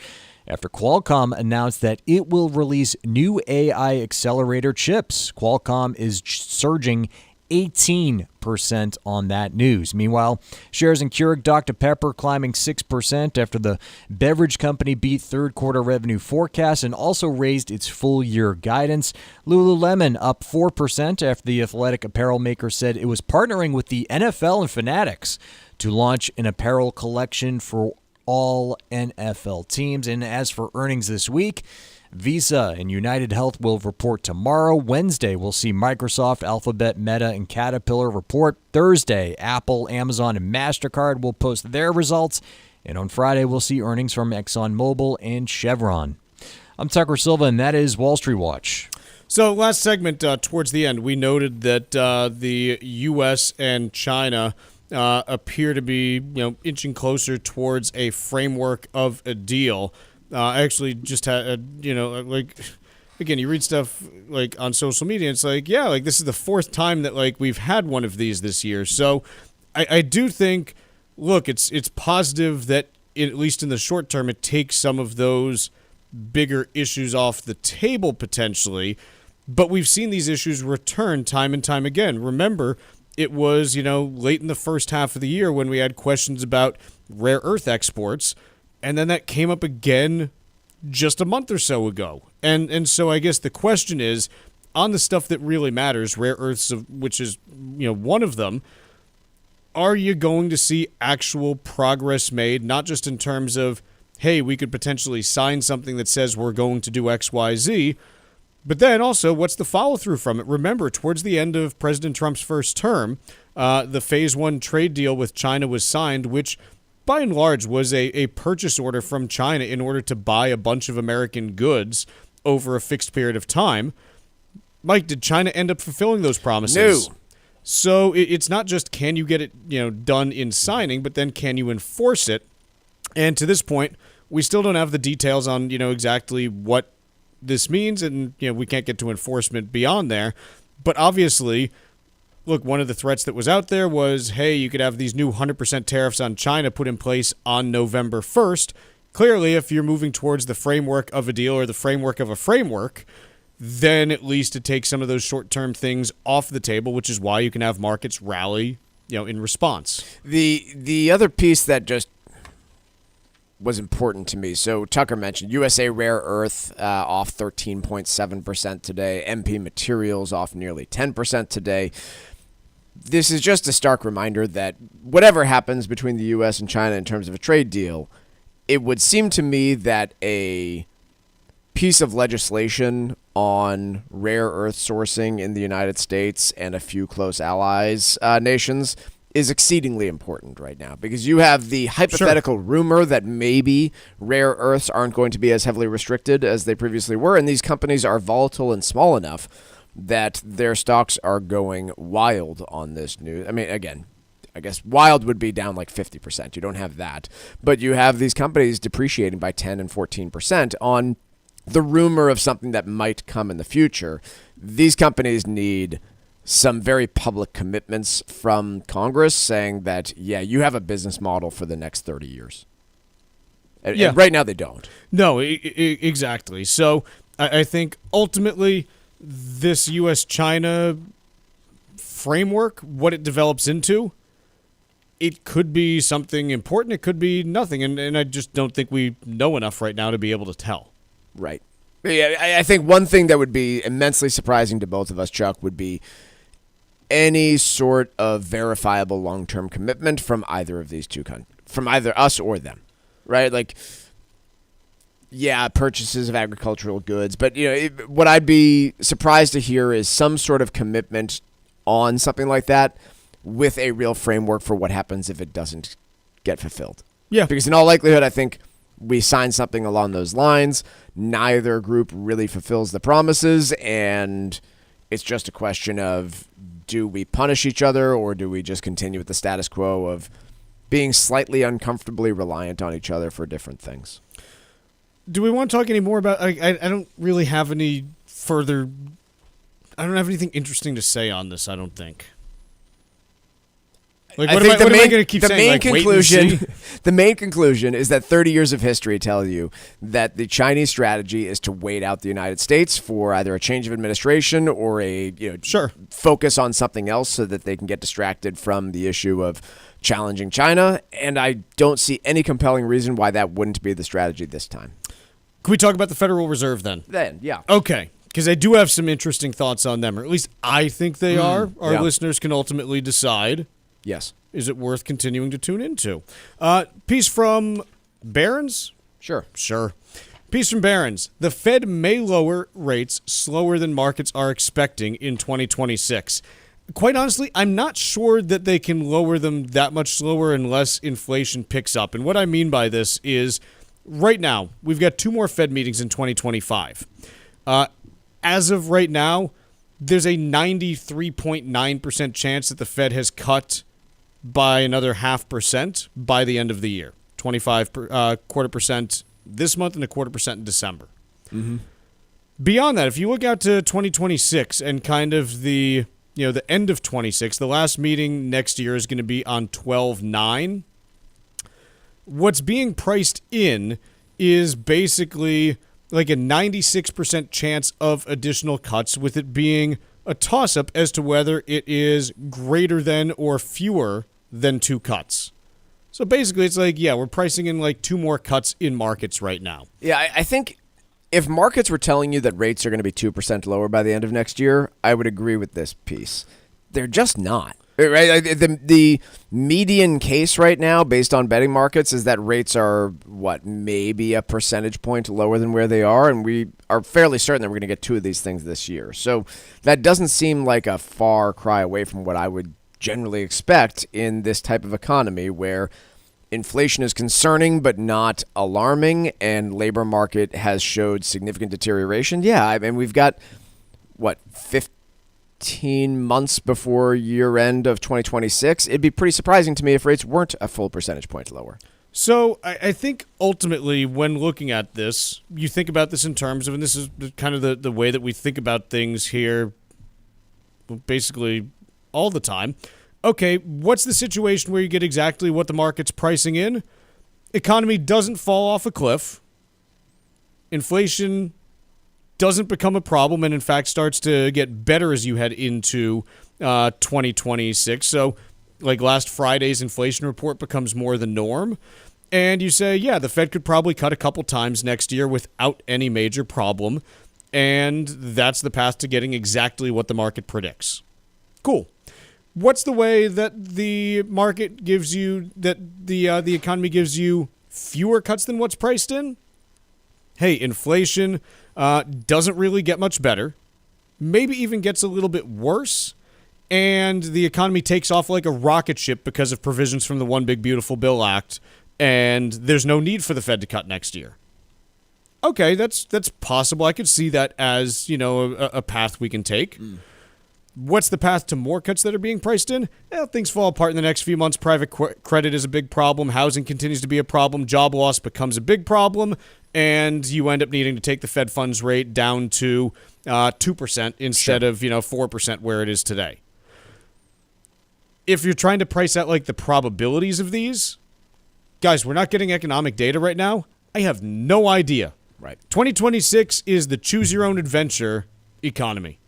after Qualcomm announced that it will release new AI accelerator chips. Qualcomm is surging 18% on that news. Meanwhile, shares in Keurig Dr. Pepper climbing 6% after the beverage company beat third quarter revenue forecast and also raised its full year guidance. Lululemon up 4% after the athletic apparel maker said it was partnering with the NFL and Fanatics to launch an apparel collection for all NFL teams. And as for earnings this week, Visa and United Health will report tomorrow. Wednesday, we'll see Microsoft, Alphabet, Meta, and Caterpillar report. Thursday, Apple, Amazon, and MasterCard will post their results. And on Friday, we'll see earnings from ExxonMobil and Chevron. I'm Tucker Silva, and that is Wall Street Watch. So last segment, towards the end, we noted that the U.S. and China appear to be, inching closer towards a framework of a deal. I actually just had, again, you read stuff like on social media, and it's like, this is the fourth time that we've had one of these this year. So I do think, look, it's positive that at least in the short term, it takes some of those bigger issues off the table potentially. But we've seen these issues return time and time again. Remember, it was, late in the first half of the year when we had questions about rare earth exports, and then that came up again just a month or so ago. And so I guess the question is, on the stuff that really matters, rare earths, which is, one of them, are you going to see actual progress made, not just in terms of, hey, we could potentially sign something that says we're going to do X, Y, Z, but then also, what's the follow-through from it? Remember, towards the end of President Trump's first term, the Phase 1 trade deal with China was signed, which by and large was a purchase order from China in order to buy a bunch of American goods over a fixed period of time. Mike, did China end up fulfilling those promises? No. So it's not just can you get it done in signing, but then can you enforce it? And to this point, we still don't have the details on exactly what this means, and we can't get to enforcement beyond there. But obviously, look, one of the threats that was out there was, hey, you could have these new 100% tariffs on China put in place on November 1st. Clearly, if you're moving towards the framework of a deal or the framework of a framework, then at least it takes some of those short-term things off the table, which is why you can have markets rally, in response. The other piece that just was important to me. So Tucker mentioned USA Rare Earth off 13.7% today. MP Materials off nearly 10% today. This is just a stark reminder that whatever happens between the U.S. and China in terms of a trade deal, it would seem to me that a piece of legislation on rare earth sourcing in the United States and a few close allies nations is exceedingly important right now, because you have the hypothetical rumor that maybe rare earths aren't going to be as heavily restricted as they previously were, and these companies are volatile and small enough that their stocks are going wild on this news. I mean, again, I guess wild would be down like 50%. You don't have that. But you have these companies depreciating by 10 and 14% on the rumor of something that might come in the future. These companies need some very public commitments from Congress saying that, yeah, you have a business model for the next 30 years. And right now they don't. No, exactly. So I think ultimately this U.S.-China framework, what it develops into, it could be something important. It could be nothing. And I just don't think we know enough right now to be able to tell. Right. Yeah, I think one thing that would be immensely surprising to both of us, Chuck, would be any sort of verifiable long-term commitment from either of these two from either us or them, right? Like, yeah, purchases of agricultural goods, but what I'd be surprised to hear is some sort of commitment on something like that with a real framework for what happens if it doesn't get fulfilled. Yeah, because in all likelihood, I think we sign something along those lines. Neither group really fulfills the promises, and it's just a question of, do we punish each other, or do we just continue with the status quo of being slightly uncomfortably reliant on each other for different things? Do we want to talk any more about... I don't really have any further... I don't have anything interesting to say on this, I don't think. Like, what am I going to keep saying? Like, wait and see? The main conclusion is that 30 years of history tell you that the Chinese strategy is to wait out the United States for either a change of administration or a focus on something else so that they can get distracted from the issue of challenging China. And I don't see any compelling reason why that wouldn't be the strategy this time. Can we talk about the Federal Reserve then? Yeah. Okay. Because I do have some interesting thoughts on them, or at least I think they are. Our listeners can ultimately decide. Yes. Is it worth continuing to tune into? Piece from Barron's? Sure. Piece from Barron's. The Fed may lower rates slower than markets are expecting in 2026. Quite honestly, I'm not sure that they can lower them that much slower unless inflation picks up. And what I mean by this is, right now, we've got 2 more Fed meetings in 2025. As of right now, there's a 93.9% chance that the Fed has cut by another 0.5% by the end of the year. 25% this month and 0.25% in December. Mm-hmm. Beyond that, if you look out to 2026 and kind of the end of 26, the last meeting next year is going to be on 12/9. What's being priced in is basically like a 96% chance of additional cuts, with it being a toss-up as to whether it is greater than or fewer than 2 cuts. So basically, it's like, we're pricing in like 2 more cuts in markets right now. Yeah, I think if markets were telling you that rates are going to be 2% lower by the end of next year, I would agree with this piece. They're just not. Right? The median case right now, based on betting markets, is that rates are, maybe a percentage point lower than where they are, and we are fairly certain that we're going to get 2 of these things this year. So that doesn't seem like a far cry away from what I would generally expect in this type of economy, where inflation is concerning but not alarming, and labor market has showed significant deterioration. Yeah, I mean, we've got, 15 months before year end of 2026, it'd be pretty surprising to me if rates weren't a full percentage point lower. So I think ultimately when looking at this, you think about this in terms of, and this is kind of the way that we think about things here, basically all the time. Okay, what's the situation where you get exactly what the market's pricing in? Economy doesn't fall off a cliff. Inflation doesn't become a problem and, in fact, starts to get better as you head into 2026. So, like last Friday's inflation report becomes more the norm. And you say, yeah, the Fed could probably cut a couple times next year without any major problem. And that's the path to getting exactly what the market predicts. Cool. What's the way that the market gives you, that the economy gives you fewer cuts than what's priced in? Hey, inflation doesn't really get much better, maybe even gets a little bit worse, and the economy takes off like a rocket ship because of provisions from the One Big Beautiful Bill Act, and there's no need for the Fed to cut next year. Okay, that's possible. I could see that as, a path we can take. What's the path to more cuts that are being priced in? Things fall apart in the next few months. Private credit is a big problem. Housing continues to be a problem. Job loss becomes a big problem. And you end up needing to take the Fed funds rate down to 2% instead of 4% where it is today. If you're trying to price out like the probabilities of these, guys, we're not getting economic data right now. I have no idea. Right. 2026 is the choose your own adventure economy.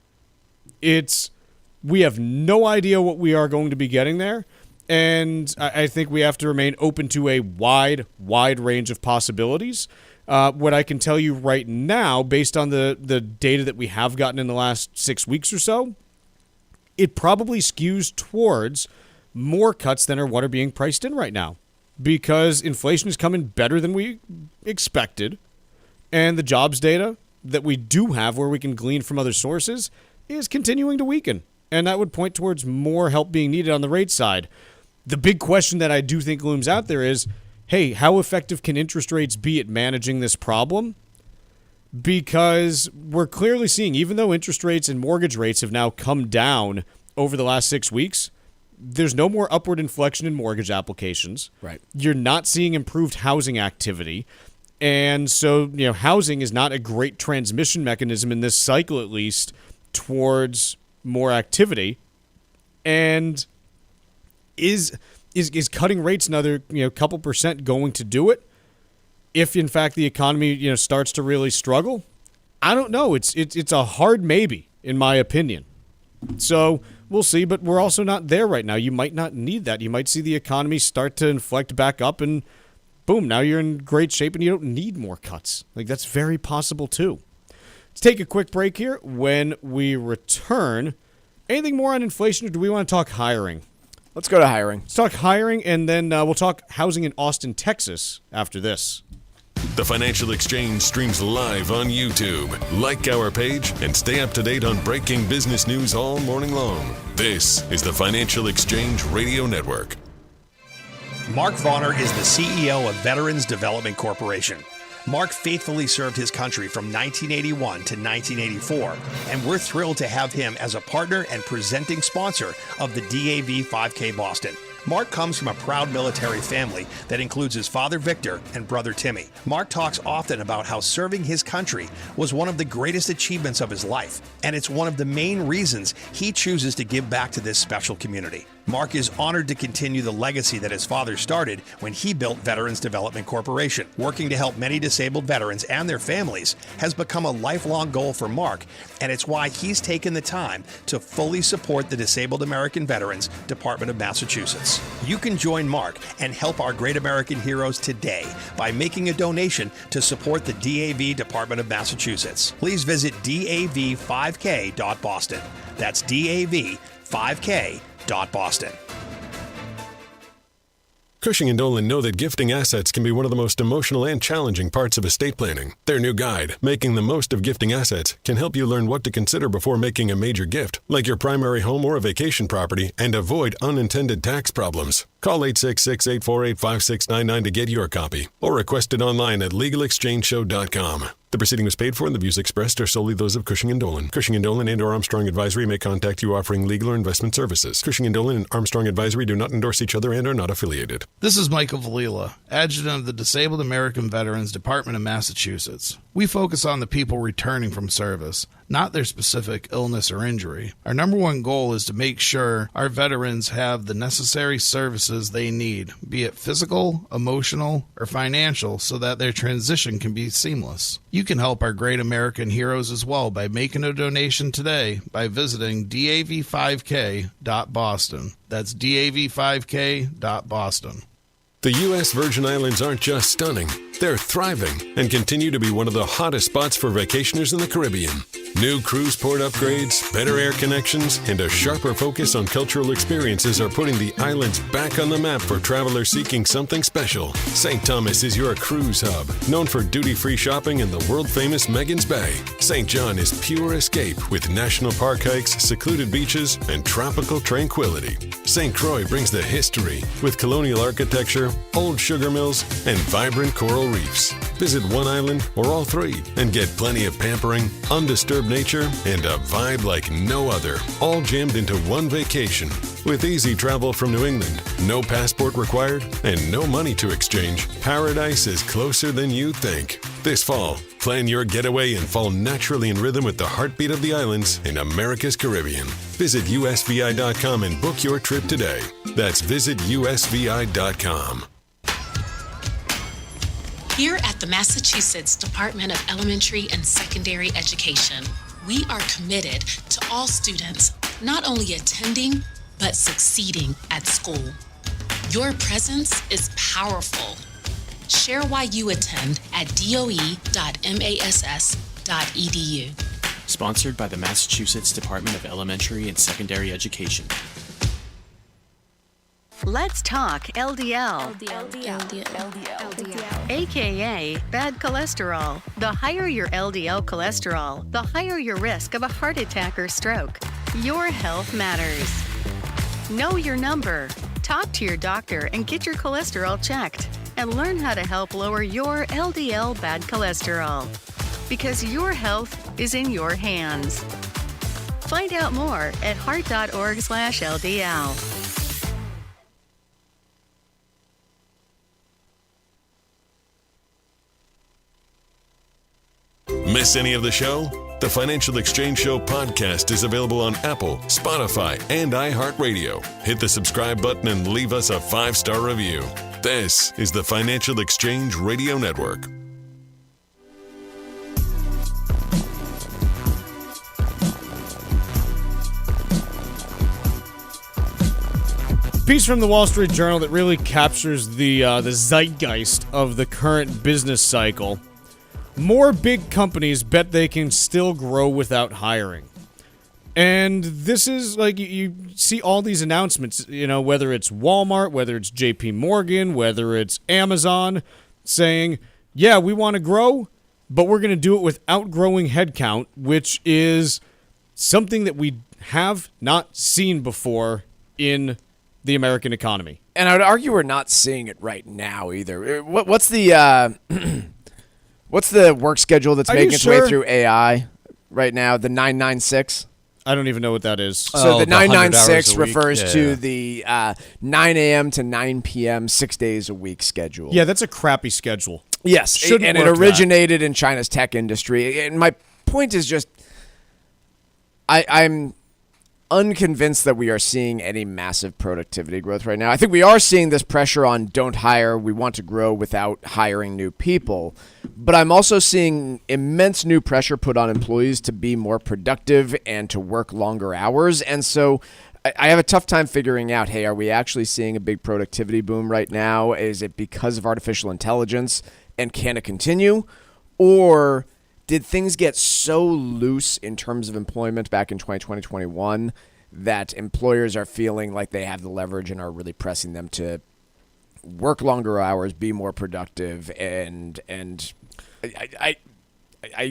We have no idea what we are going to be getting there. And I think we have to remain open to a wide range of possibilities. What I can tell you right now, based on the data that we have gotten in the last 6 weeks or so, it probably skews towards more cuts than are what are being priced in right now, because inflation is coming better than we expected, and the jobs data that we do have where we can glean from other sources is continuing to weaken, and that would point towards more help being needed on the rate side. The big question that I do think looms out there is, hey, how effective can interest rates be at managing this problem? Because we're clearly seeing, even though interest rates and mortgage rates have now come down over the last 6 weeks, there's no more upward inflection in mortgage applications. Right. You're not seeing improved housing activity. And so, housing is not a great transmission mechanism in this cycle, at least, towards more activity. And is cutting rates another couple percent going to do it? If in fact the economy starts to really struggle, I don't know. It's a hard maybe in my opinion. So we'll see, but we're also not there right now. You might not need that. You might see the economy start to inflect back up, and boom, now you're in great shape, and you don't need more cuts. Like, that's very possible too. Let's take a quick break here. When we return, anything more on inflation, or do we want to talk hiring? Let's go to hiring. Let's talk hiring, and then we'll talk housing in Austin, Texas after this. The Financial Exchange streams live on YouTube. Like our page and stay up to date on breaking business news all morning long. This is the Financial Exchange Radio Network. Mark Vonner is the CEO of Veterans Development Corporation. Mark faithfully served his country from 1981 to 1984, and we're thrilled to have him as a partner and presenting sponsor of the DAV 5K Boston. Mark comes from a proud military family that includes his father Victor and brother Timmy. Mark talks often about how serving his country was one of the greatest achievements of his life, and it's one of the main reasons he chooses to give back to this special community. Mark is honored to continue the legacy that his father started when he built Veterans Development Corporation. Working to help many disabled veterans and their families has become a lifelong goal for Mark, and it's why he's taken the time to fully support the Disabled American Veterans Department of Massachusetts. You can join Mark and help our great American heroes today by making a donation to support the DAV Department of Massachusetts. Please visit DAV5K.Boston. That's DAV5K.Boston. Cushing & Dolan know that gifting assets can be one of the most emotional and challenging parts of estate planning. Their new guide, Making the Most of Gifting Assets, can help you learn what to consider before making a major gift, like your primary home or a vacation property, and avoid unintended tax problems. Call 866-848-5699 to get your copy, or request it online at LegalExchangeShow.com. The proceeding was paid for, and the views expressed are solely those of Cushing & Dolan. Cushing & Dolan and or Armstrong Advisory may contact you offering legal or investment services. Cushing & Dolan and Armstrong Advisory do not endorse each other and are not affiliated. This is Michael Valila, Adjutant of the Disabled American Veterans Department of Massachusetts. We focus on the people returning from service, not their specific illness or injury. Our number one goal is to make sure our veterans have the necessary services they need, be it physical, emotional, or financial, so that their transition can be seamless. You can help our great American heroes as well by making a donation today by visiting dav5k.boston. That's dav5k.boston. The U.S. Virgin Islands aren't just stunning, they're thriving and continue to be one of the hottest spots for vacationers in the Caribbean. New cruise port upgrades, better air connections, and a sharper focus on cultural experiences are putting the islands back on the map for travelers seeking something special. St. Thomas is your cruise hub, known for duty-free shopping in the world-famous Megan's Bay. St. John is pure escape with national park hikes, secluded beaches, and tropical tranquility. St. Croix brings the history with colonial architecture, old sugar mills, and vibrant coral reefs. Visit one island or all three and get plenty of pampering, undisturbed nature, and a vibe like no other, all jammed into one vacation. With easy travel from New England, no passport required, and no money to exchange, paradise is closer than you think. This fall, plan your getaway and fall naturally in rhythm with the heartbeat of the islands in America's Caribbean. Visit usvi.com and book your trip today. That's visitusvi.com. Here at the Massachusetts Department of Elementary and Secondary Education, we are committed to all students not only attending, but succeeding at school. Your presence is powerful. Share why you attend at doe.mass.edu. Sponsored by the Massachusetts Department of Elementary and Secondary Education. Let's talk LDL. AKA bad cholesterol. The higher your LDL cholesterol, the higher your risk of a heart attack or stroke. Your health matters. Know your number. Talk to your doctor and get your cholesterol checked. And learn how to help lower your LDL bad cholesterol. Because your health is in your hands. Find out more at heart.org/LDL. Miss any of the show? The Financial Exchange Show podcast is available on Apple, Spotify, and iHeartRadio. Hit the subscribe button and leave us a 5-star review. This is the Financial Exchange Radio Network. Piece from the Wall Street Journal that really captures the zeitgeist of the current business cycle. More big companies bet they can still grow without hiring. And this is like you see all these announcements, whether it's Walmart, whether it's JP Morgan, whether it's Amazon, saying, yeah, we want to grow, but we're going to do it without growing headcount, which is something that we have not seen before in the American economy. And I would argue we're not seeing it right now either. What's the what's the work schedule that's making its way through AI right now? The 996? I don't even know what that is. So the 996 refers to the 9 a.m. to 9 p.m., 6 days a week schedule. Yeah, that's a crappy schedule. Yes, and it originated in China's tech industry. And my point is just, I'm unconvinced that we are seeing any massive productivity growth right now. I think we are seeing this pressure on don't hire, we want to grow without hiring new people. But I'm also seeing immense new pressure put on employees to be more productive and to work longer hours. And so I have a tough time figuring out, hey, are we actually seeing a big productivity boom right now? Is it because of artificial intelligence, and can it continue? Or did things get so loose in terms of employment back in 2020-21 that employers are feeling like they have the leverage and are really pressing them to work longer hours, be more productive, and I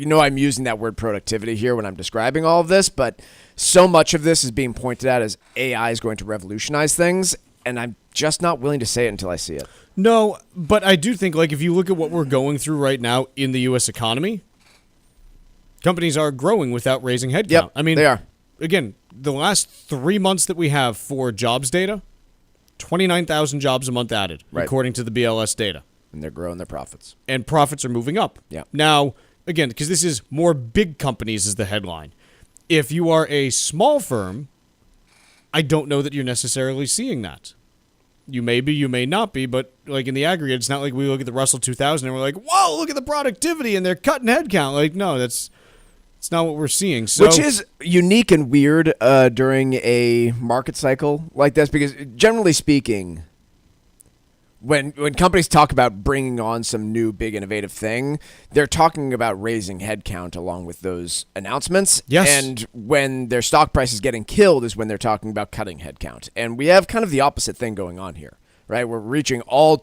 know I'm using that word productivity here when I'm describing all of this, but so much of this is being pointed at as AI is going to revolutionize things, and I'm just not willing to say it until I see it. No, but I do think, like, if you look at what we're going through right now in the U.S. economy, companies are growing without raising headcount. Yep, I mean, they are. Again, the last 3 months that we have for jobs data, 29,000 jobs a month added, according to the BLS data. And they're growing their profits. And profits are moving up. Yeah. Now, again, because this is more big companies is the headline. If you are a small firm, I don't know that you're necessarily seeing that. You may be, you may not be, but like in the aggregate, it's not like we look at the Russell 2000 and we're like, whoa, look at the productivity and they're cutting headcount. Like, no, it's not what we're seeing. So, which is unique and weird during a market cycle like this, because generally speaking, when companies talk about bringing on some new big innovative thing, they're talking about raising headcount along with those announcements. Yes. And when their stock price is getting killed is when they're talking about cutting headcount. And we have kind of the opposite thing going on here, right? We're reaching all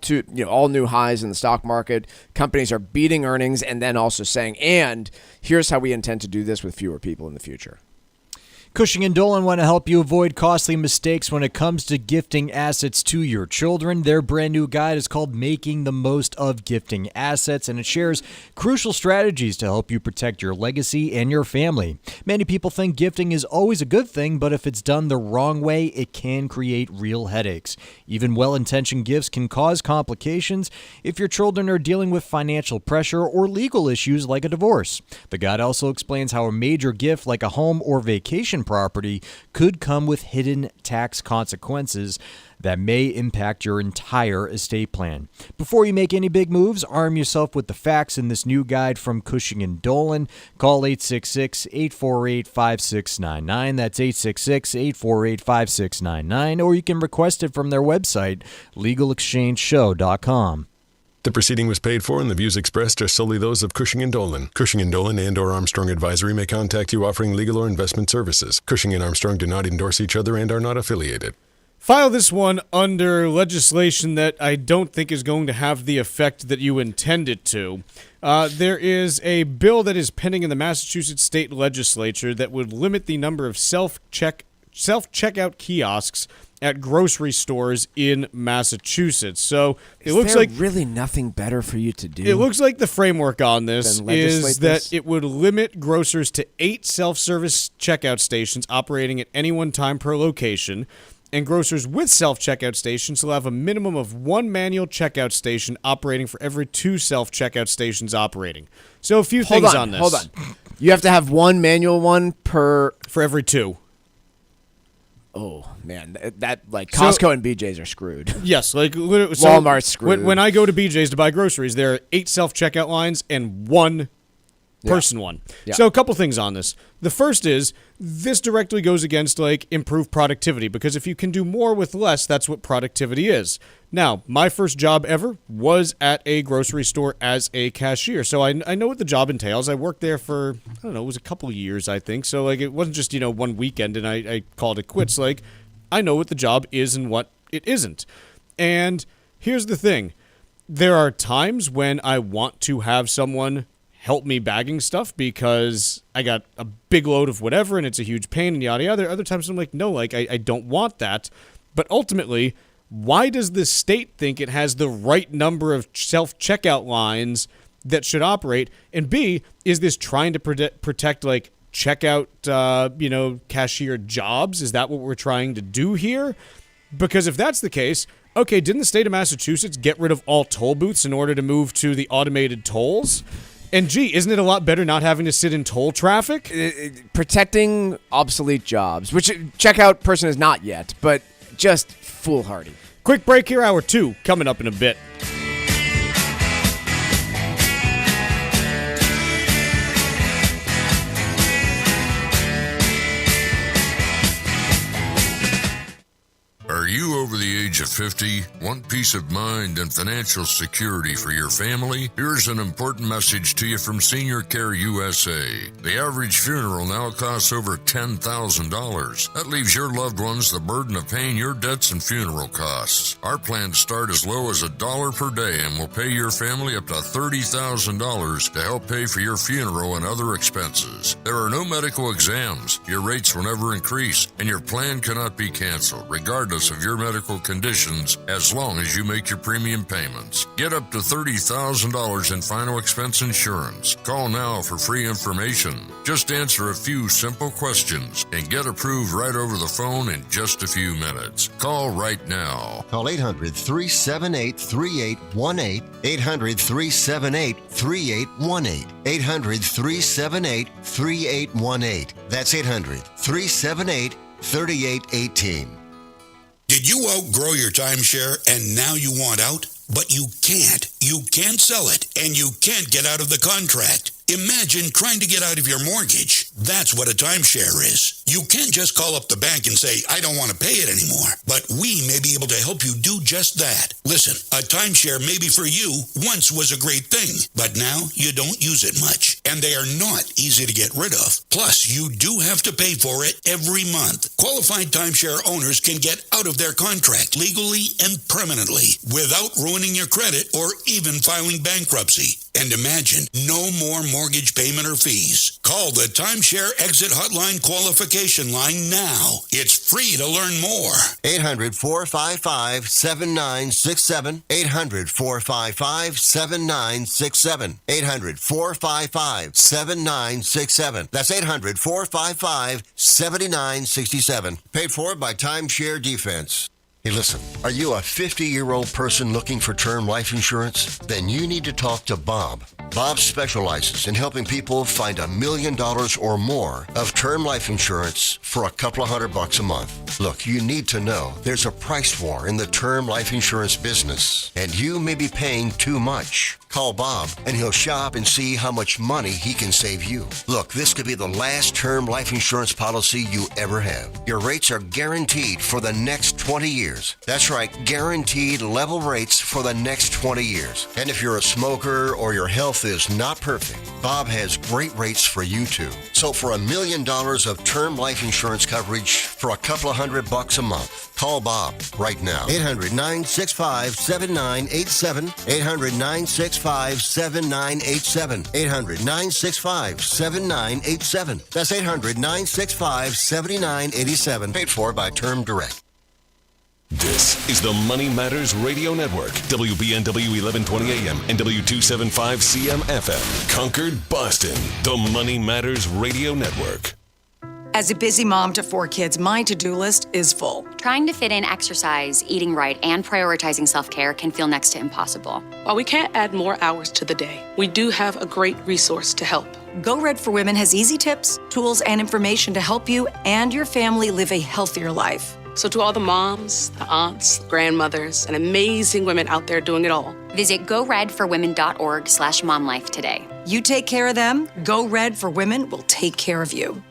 new highs in the stock market. Companies are beating earnings and then also saying, and here's how we intend to do this with fewer people in the future. Cushing & Dolan want to help you avoid costly mistakes when it comes to gifting assets to your children. Their brand new guide is called Making the Most of Gifting Assets, and it shares crucial strategies to help you protect your legacy and your family. Many people think gifting is always a good thing, but if it's done the wrong way, it can create real headaches. Even well-intentioned gifts can cause complications if your children are dealing with financial pressure or legal issues like a divorce. The guide also explains how a major gift like a home or vacation property could come with hidden tax consequences that may impact your entire estate plan. Before you make any big moves, arm yourself with the facts in this new guide from Cushing & Dolan. Call 866-848-5699. That's 866-848-5699. Or you can request it from their website, legalexchangeshow.com. The proceeding was paid for and the views expressed are solely those of Cushing & Dolan. Cushing & Dolan and or Armstrong Advisory may contact you offering legal or investment services. Cushing & Armstrong do not endorse each other and are not affiliated. File this one under legislation that I don't think is going to have the effect that you intend it to. There is a bill that is pending in the Massachusetts state legislature that would limit the number of self-checkout kiosks at grocery stores in Massachusetts. So it looks like really nothing better for you to do. It looks like the framework on this is that it would limit grocers to 8 self-service checkout stations operating at any one time per location. And grocers with self-checkout stations will have a minimum of 1 manual checkout station operating for every 2 self-checkout stations operating. So a few things on this. Hold on. You have to have 1 manual one for every 2. Oh, man. That like Costco and BJ's are screwed. Yes. Like literally, Walmart's screwed. When I go to BJ's to buy groceries, there are 8 self-checkout lines and 1 person one. Yeah. So a couple things on this. The first is this directly goes against like improved productivity, because if you can do more with less, that's what productivity is. Now, my first job ever was at a grocery store as a cashier. So I know what the job entails. I worked there for, I don't know, it was a couple of years, I think. So like it wasn't just, one weekend and I called it quits. Like I know what the job is and what it isn't. And here's the thing. There are times when I want to have someone help me bagging stuff because I got a big load of whatever and it's a huge pain and yada yada. Other times I'm like, no, like I don't want that. But ultimately, why does the state think it has the right number of self-checkout lines that should operate? And B, is this trying to protect like checkout, cashier jobs? Is that what we're trying to do here? Because if that's the case, okay, didn't the state of Massachusetts get rid of all toll booths in order to move to the automated tolls? And gee, isn't it a lot better not having to sit in toll traffic? Protecting obsolete jobs, which checkout person is not yet, but just foolhardy. Quick break here, hour 2, coming up in a bit. Are you over the age of 50? Want peace of mind and financial security for your family? Here's an important message to you from Senior Care USA. The average funeral now costs over $10,000. That leaves your loved ones the burden of paying your debts and funeral costs. Our plans start as low as $1 per day and will pay your family up to $30,000 to help pay for your funeral and other expenses. There are no medical exams. Your rates will never increase, and your plan cannot be canceled, regardless of your medical condition conditions as long as you make your premium payments. Get up to $30,000 in final expense insurance. Call now for free information. Just answer a few simple questions and get approved right over the phone in just a few minutes. Call right now. Call 800-378-3818. 800-378-3818. 800-378-3818. That's 800-378-3818. Did you outgrow your timeshare and now you want out? But you can't. You can't sell it, and you can't get out of the contract. Imagine trying to get out of your mortgage. That's what a timeshare is. You can't just call up the bank and say, I don't want to pay it anymore. But we may be able to help you do just that. Listen, a timeshare maybe for you once was a great thing, but now you don't use it much. And they are not easy to get rid of. Plus, you do have to pay for it every month. Qualified timeshare owners can get out of their contract legally and permanently without ruining your credit or even filing bankruptcy. And imagine, no more mortgage payment or fees. Call the Timeshare Exit Hotline qualification line now. It's free to learn more. 800-455-7967. 800-455-7967. 800-455-7967. That's 800-455-7967. Paid for by Timeshare Defense. Hey, listen, are you a 50-year-old person looking for term life insurance? Then you need to talk to Bob. Bob specializes in helping people find $1 million or more of term life insurance for a couple of $100 a month. Look, you need to know there's a price war in the term life insurance business, and you may be paying too much. Call Bob, and he'll shop and see how much money he can save you. Look, this could be the last term life insurance policy you ever have. Your rates are guaranteed for the next 20 years. That's right, guaranteed level rates for the next 20 years. And if you're a smoker or your health is not perfect, Bob has great rates for you too. So for $1 million of term life insurance coverage for a couple of $100 a month, call Bob right now. 800-965-7987. 800-965-7987. 800-965-7987. That's 800-965-7987. Paid for by Term Direct. This is the Money Matters Radio Network, WBNW 1120 AM and W275 CM FM. Concord, Boston, the Money Matters Radio Network. As a busy mom to 4 kids, my to-do list is full. Trying to fit in exercise, eating right, and prioritizing self-care can feel next to impossible. While we can't add more hours to the day, we do have a great resource to help. Go Red for Women has easy tips, tools, and information to help you and your family live a healthier life. So to all the moms, the aunts, the grandmothers, and amazing women out there doing it all, visit goredforwomen.org/momlife today. You take care of them, Go Red for Women will take care of you.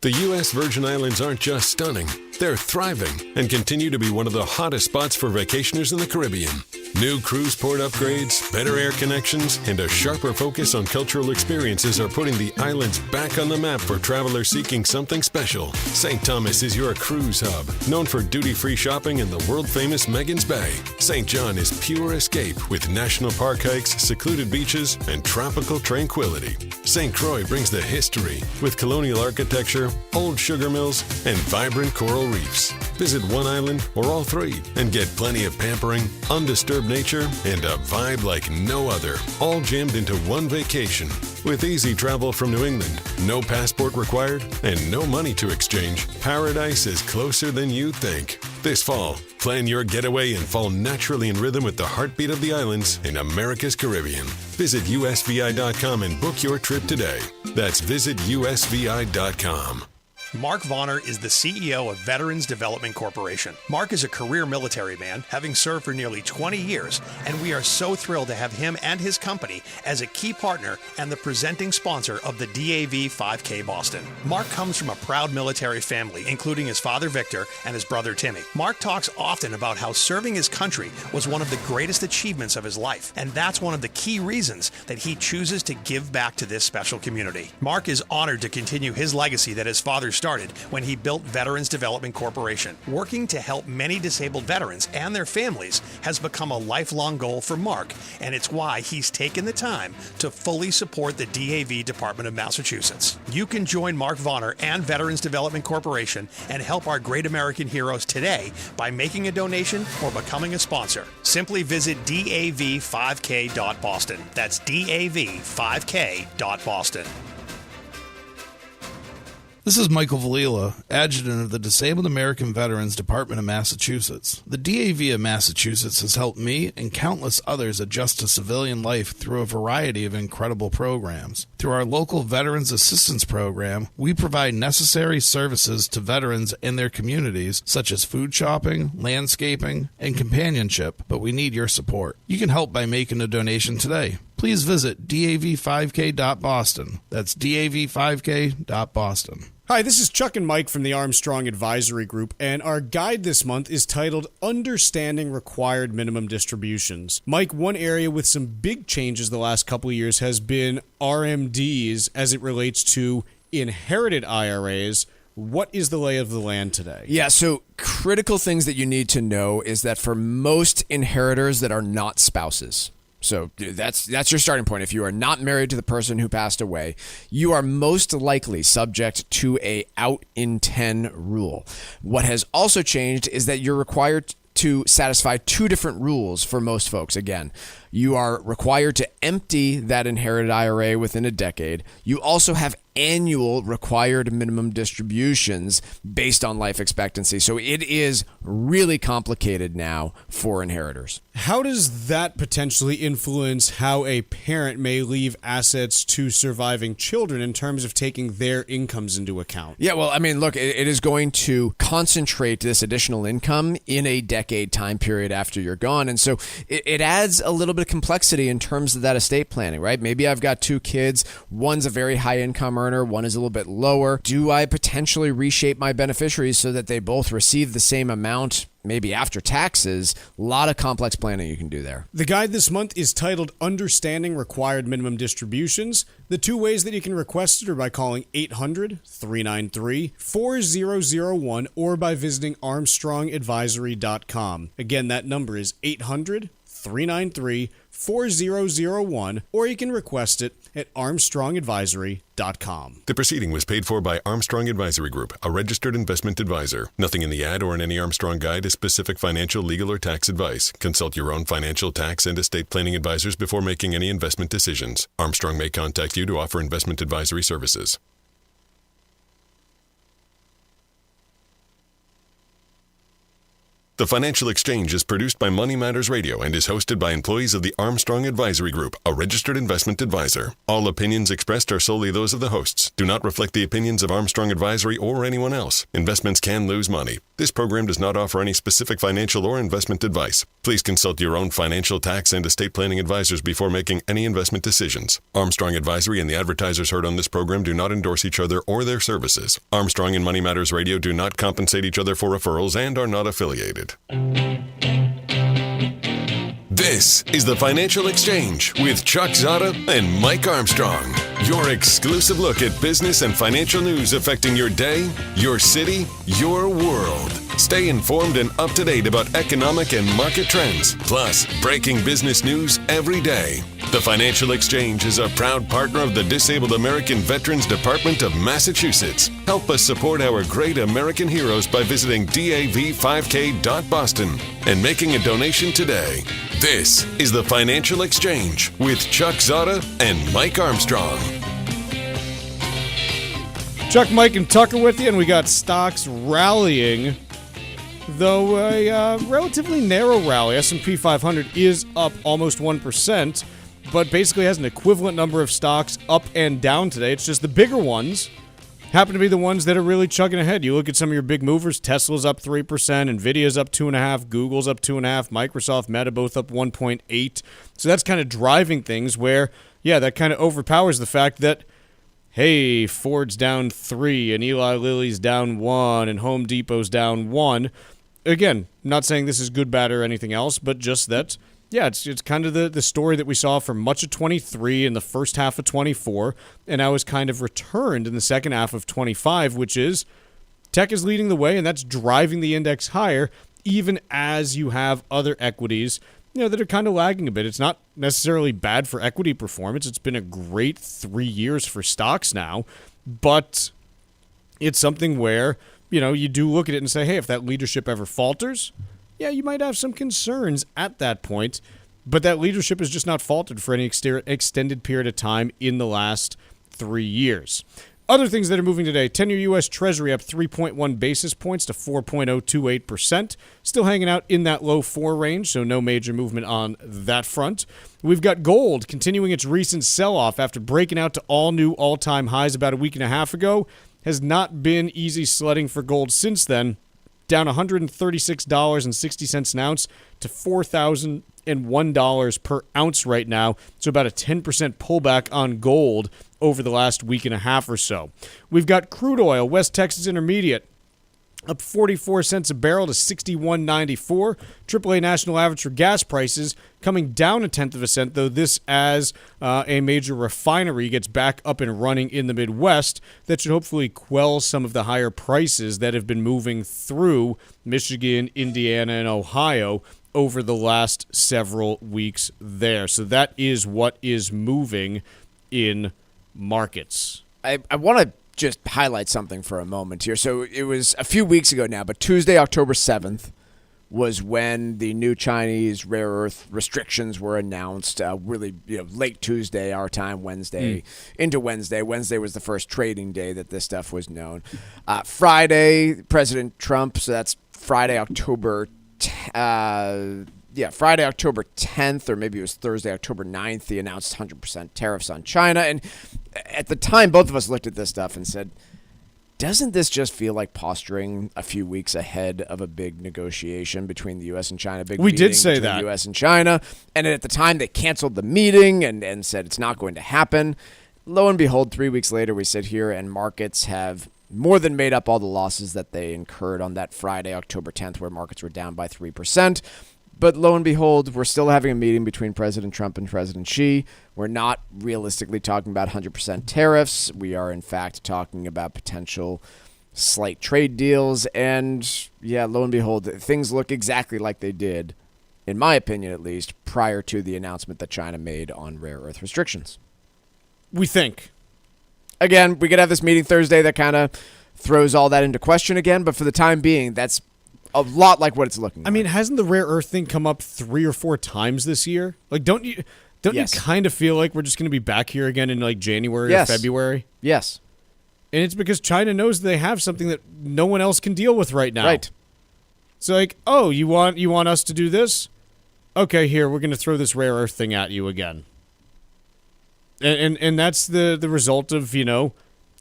The U.S. Virgin Islands aren't just stunning, they're thriving and continue to be one of the hottest spots for vacationers in the Caribbean. New cruise port upgrades, better air connections, and a sharper focus on cultural experiences are putting the islands back on the map for travelers seeking something special. St. Thomas is your cruise hub, known for duty-free shopping in the world-famous Megan's Bay. St. John is pure escape with national park hikes, secluded beaches, and tropical tranquility. St. Croix brings the history with colonial architecture, old sugar mills, and vibrant coral reefs. Visit one island or all 3 and get plenty of pampering, undisturbed nature, and a vibe like no other, all jammed into one vacation. With easy travel from New England, no passport required, and no money to exchange, paradise is closer than you think. This fall, plan your getaway and fall naturally in rhythm with the heartbeat of the islands in America's Caribbean. Visit usvi.com and book your trip today. That's visitusvi.com. Mark Vonner is the CEO of Veterans Development Corporation. Mark is a career military man, having served for nearly 20 years, and we are so thrilled to have him and his company as a key partner and the presenting sponsor of the DAV 5K Boston. Mark comes from a proud military family, including his father Victor and his brother Timmy. Mark talks often about how serving his country was one of the greatest achievements of his life, and that's one of the key reasons that he chooses to give back to this special community. Mark is honored to continue his legacy that his father started started when he built Veterans Development Corporation. Working to help many disabled veterans and their families has become a lifelong goal for Mark, and it's why he's taken the time to fully support the DAV Department of Massachusetts. You can join Mark Vonner and Veterans Development Corporation and help our great American heroes today by making a donation or becoming a sponsor. Simply visit dav5k.boston. That's dav5k.boston. This is Michael Valila, Adjutant of the Disabled American Veterans Department of Massachusetts. The DAV of Massachusetts has helped me and countless others adjust to civilian life through a variety of incredible programs. Through our local Veterans Assistance Program, we provide necessary services to veterans and their communities, such as food shopping, landscaping, and companionship, but we need your support. You can help by making a donation today. Please visit dav5k.boston. That's dav5k.boston. Hi, this is Chuck and Mike from the Armstrong Advisory Group, and our guide this month is titled Understanding Required Minimum Distributions. Mike, one area with some big changes the last couple of years has been RMDs as it relates to inherited IRAs. What is the lay of the land today? Yeah, so critical things that you need to know is that for most inheritors that are not spouses, so that's your starting point. If you are not married to the person who passed away, you are most likely subject to a out in 10 rule. What has also changed is that you're required to satisfy two different rules for most folks. Again, you are required to empty that inherited IRA within a decade. You also have annual required minimum distributions based on life expectancy. So it is really complicated now for inheritors. How does that potentially influence how a parent may leave assets to surviving children in terms of taking their incomes into account? Yeah, well, I mean, look, it is going to concentrate this additional income in a decade time period after you're gone. And so it adds a little bit of complexity in terms of that estate planning, right? Maybe I've got two kids. One's a very high income earner. One is a little bit lower. Do I potentially reshape my beneficiaries so that they both receive the same amount, maybe after taxes? A lot of complex planning you can do there. The guide this month is titled Understanding Required Minimum Distributions. The two ways that you can request it are by calling 800-393-4001 or by visiting armstrongadvisory.com. Again, that number is 800-393-4001, or you can request it at armstrongadvisory.com. The proceeding was paid for by Armstrong Advisory Group, a registered investment advisor. Nothing in the ad or in any Armstrong guide is specific financial, legal, or tax advice. Consult your own financial, tax, and estate planning advisors before making any investment decisions. Armstrong may contact you to offer investment advisory services. The Financial Exchange is produced by Money Matters Radio and is hosted by employees of the Armstrong Advisory Group, a registered investment advisor. All opinions expressed are solely those of the hosts, do not reflect the opinions of Armstrong Advisory or anyone else. Investments can lose money. This program does not offer any specific financial or investment advice. Please consult your own financial, tax, and estate planning advisors before making any investment decisions. Armstrong Advisory and the advertisers heard on this program do not endorse each other or their services. Armstrong and Money Matters Radio do not compensate each other for referrals and are not affiliated. This is the Financial Exchange with Chuck Zodda and Mike Armstrong. Your exclusive look at business and financial news affecting your day, your city, your world. Stay informed and up to date about economic and market trends, plus breaking business news every day. The Financial Exchange is a proud partner of the Disabled American Veterans Department of Massachusetts. Help us support our great American heroes by visiting dav5k.boston and making a donation today. This is the Financial Exchange with Chuck Zodda and Mike Armstrong. Chuck, Mike, and Tucker with you, and we got stocks rallying, though a relatively narrow rally. S&P 500 is up almost 1%, but basically has an equivalent number of stocks up and down today. It's just the bigger ones happen to be the ones that are really chugging ahead. You look at some of your big movers. Tesla's up 3%, Nvidia's up 2.5%, Google's up 2.5%, Microsoft, Meta both up 1.8%. So that's kind of driving things where, yeah, that kind of overpowers the fact that, hey, Ford's down 3%, and Eli Lilly's down 1%, and Home Depot's down 1%. Again, not saying this is good, bad, or anything else, but just that Yeah, it's kind of the story that we saw for much of 23 and the first half of 24, and now is kind of returned in the second half of 25, which is tech is leading the way, and that's driving the index higher, even as you have other equities, that are kind of lagging a bit. It's not necessarily bad for equity performance. It's been a great 3 years for stocks now, but it's something where, you do look at it and say, hey, if that leadership ever falters, yeah, you might have some concerns at that point, but that leadership has just not faltered for any extended period of time in the last 3 years. Other things that are moving today, 10-year U.S. Treasury up 3.1 basis points to 4.028%. Still hanging out in that low 4 range, so no major movement on that front. We've got gold continuing its recent sell-off after breaking out to all-new all-time highs about a week and a half ago. Has not been easy sledding for gold since then. Down $136.60 an ounce to $4,001 per ounce right now. So about a 10% pullback on gold over the last week and a half or so. We've got crude oil, West Texas Intermediate, up 44 cents a barrel to $61.94. AAA national average for gas prices coming down 0.1 cent, though this as a major refinery gets back up and running in the Midwest. That should hopefully quell some of the higher prices that have been moving through Michigan, Indiana, and Ohio over the last several weeks there. So that is what is moving in markets. I want to just highlight something for a moment here. So it was a few weeks ago now, but Tuesday, October 7th, was when the new Chinese rare earth restrictions were announced. Really, late Tuesday, our time, Wednesday, into Wednesday. Wednesday was the first trading day that this stuff was known. Friday, President Trump, so that's Friday, October Friday, October 10th, or maybe it was Thursday, October 9th, he announced 100% tariffs on China. And at the time, both of us looked at this stuff and said, doesn't this just feel like posturing a few weeks ahead of a big negotiation between the U.S. and China? We did say between that. The U.S. and China. And at the time, they canceled the meeting and said it's not going to happen. Lo and behold, 3 weeks later, we sit here and markets have more than made up all the losses that they incurred on that Friday, October 10th, where markets were down by 3%. But lo and behold, we're still having a meeting between President Trump and President Xi. We're not realistically talking about 100% tariffs. We are, in fact, talking about potential slight trade deals. And, yeah, lo and behold, things look exactly like they did, in my opinion at least, prior to the announcement that China made on rare earth restrictions. We think. Again, we could have this meeting Thursday that kind of throws all that into question again. But for the time being, that's a lot like what it's looking like. I mean, hasn't the rare earth thing come up 3 or 4 times this year? Like, don't you kind of feel like we're just going to be back here again in like January or February? Yes. And it's because China knows they have something that no one else can deal with right now. Right. It's like, oh, you want us to do this? Okay, here, we're going to throw this rare earth thing at you again. And that's the result of,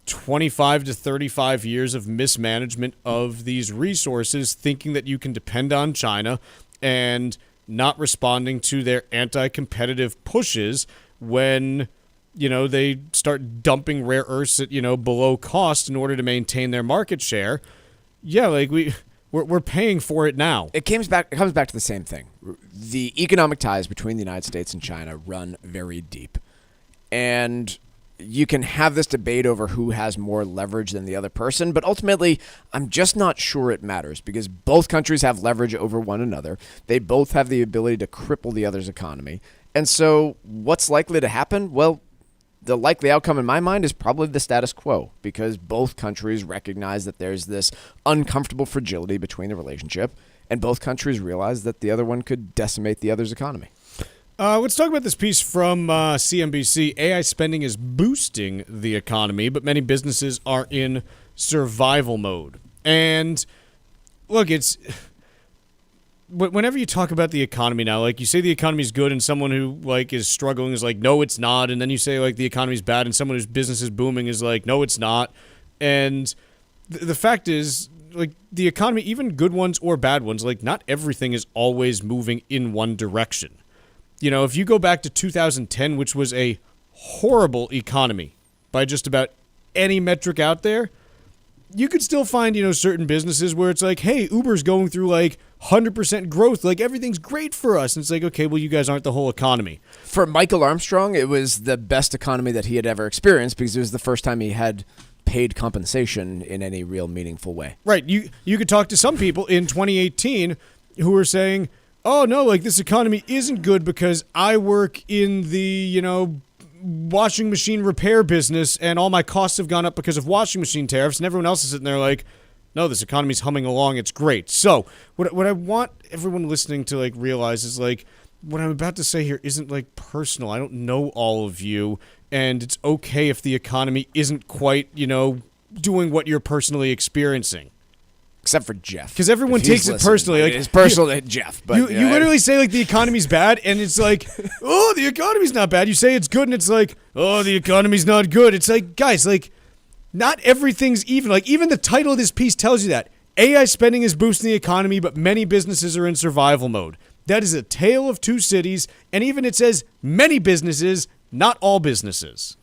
25 to 35 years of mismanagement of these resources, thinking that you can depend on China and not responding to their anti-competitive pushes when, they start dumping rare earths at, below cost in order to maintain their market share. Yeah, like we're paying for it now. It comes back to the same thing. The economic ties between the United States and China run very deep. And you can have this debate over who has more leverage than the other person, but ultimately, I'm just not sure it matters because both countries have leverage over one another. They both have the ability to cripple the other's economy. And so what's likely to happen? Well, the likely outcome in my mind is probably the status quo because both countries recognize that there's this uncomfortable fragility between the relationship, and both countries realize that the other one could decimate the other's economy. Let's talk about this piece from CNBC. AI spending is boosting the economy, but many businesses are in survival mode. And look, it's whenever you talk about the economy now, like you say the economy's good and someone who like is struggling is like, no, it's not. And then you say like the economy's bad and someone whose business is booming is like, no, it's not. And the fact is, like the economy, even good ones or bad ones, like not everything is always moving in one direction. If you go back to 2010, which was a horrible economy by just about any metric out there, you could still find, certain businesses where it's like, hey, Uber's going through like 100% growth. Like, everything's great for us. And it's like, okay, well, you guys aren't the whole economy. For Michael Armstrong, it was the best economy that he had ever experienced because it was the first time he had paid compensation in any real meaningful way. Right. You could talk to some people in 2018 who were saying, oh, no, like, this economy isn't good because I work in the, washing machine repair business and all my costs have gone up because of washing machine tariffs, and everyone else is sitting there like, no, this economy's humming along, it's great. So what I want everyone listening to like realize is like what I'm about to say here isn't like personal. I don't know all of you, and it's okay if the economy isn't quite, doing what you're personally experiencing. Except for Jeff. Because everyone takes it personally. Like, it's personal to Jeff. But you literally say, like, the economy's bad, and it's like, oh, the economy's not bad. You say it's good, and it's like, oh, the economy's not good. It's like, guys, like, not everything's even. Like, even the title of this piece tells you that. AI spending is boosting the economy, but many businesses are in survival mode. That is a tale of two cities, and even it says many businesses, not all businesses.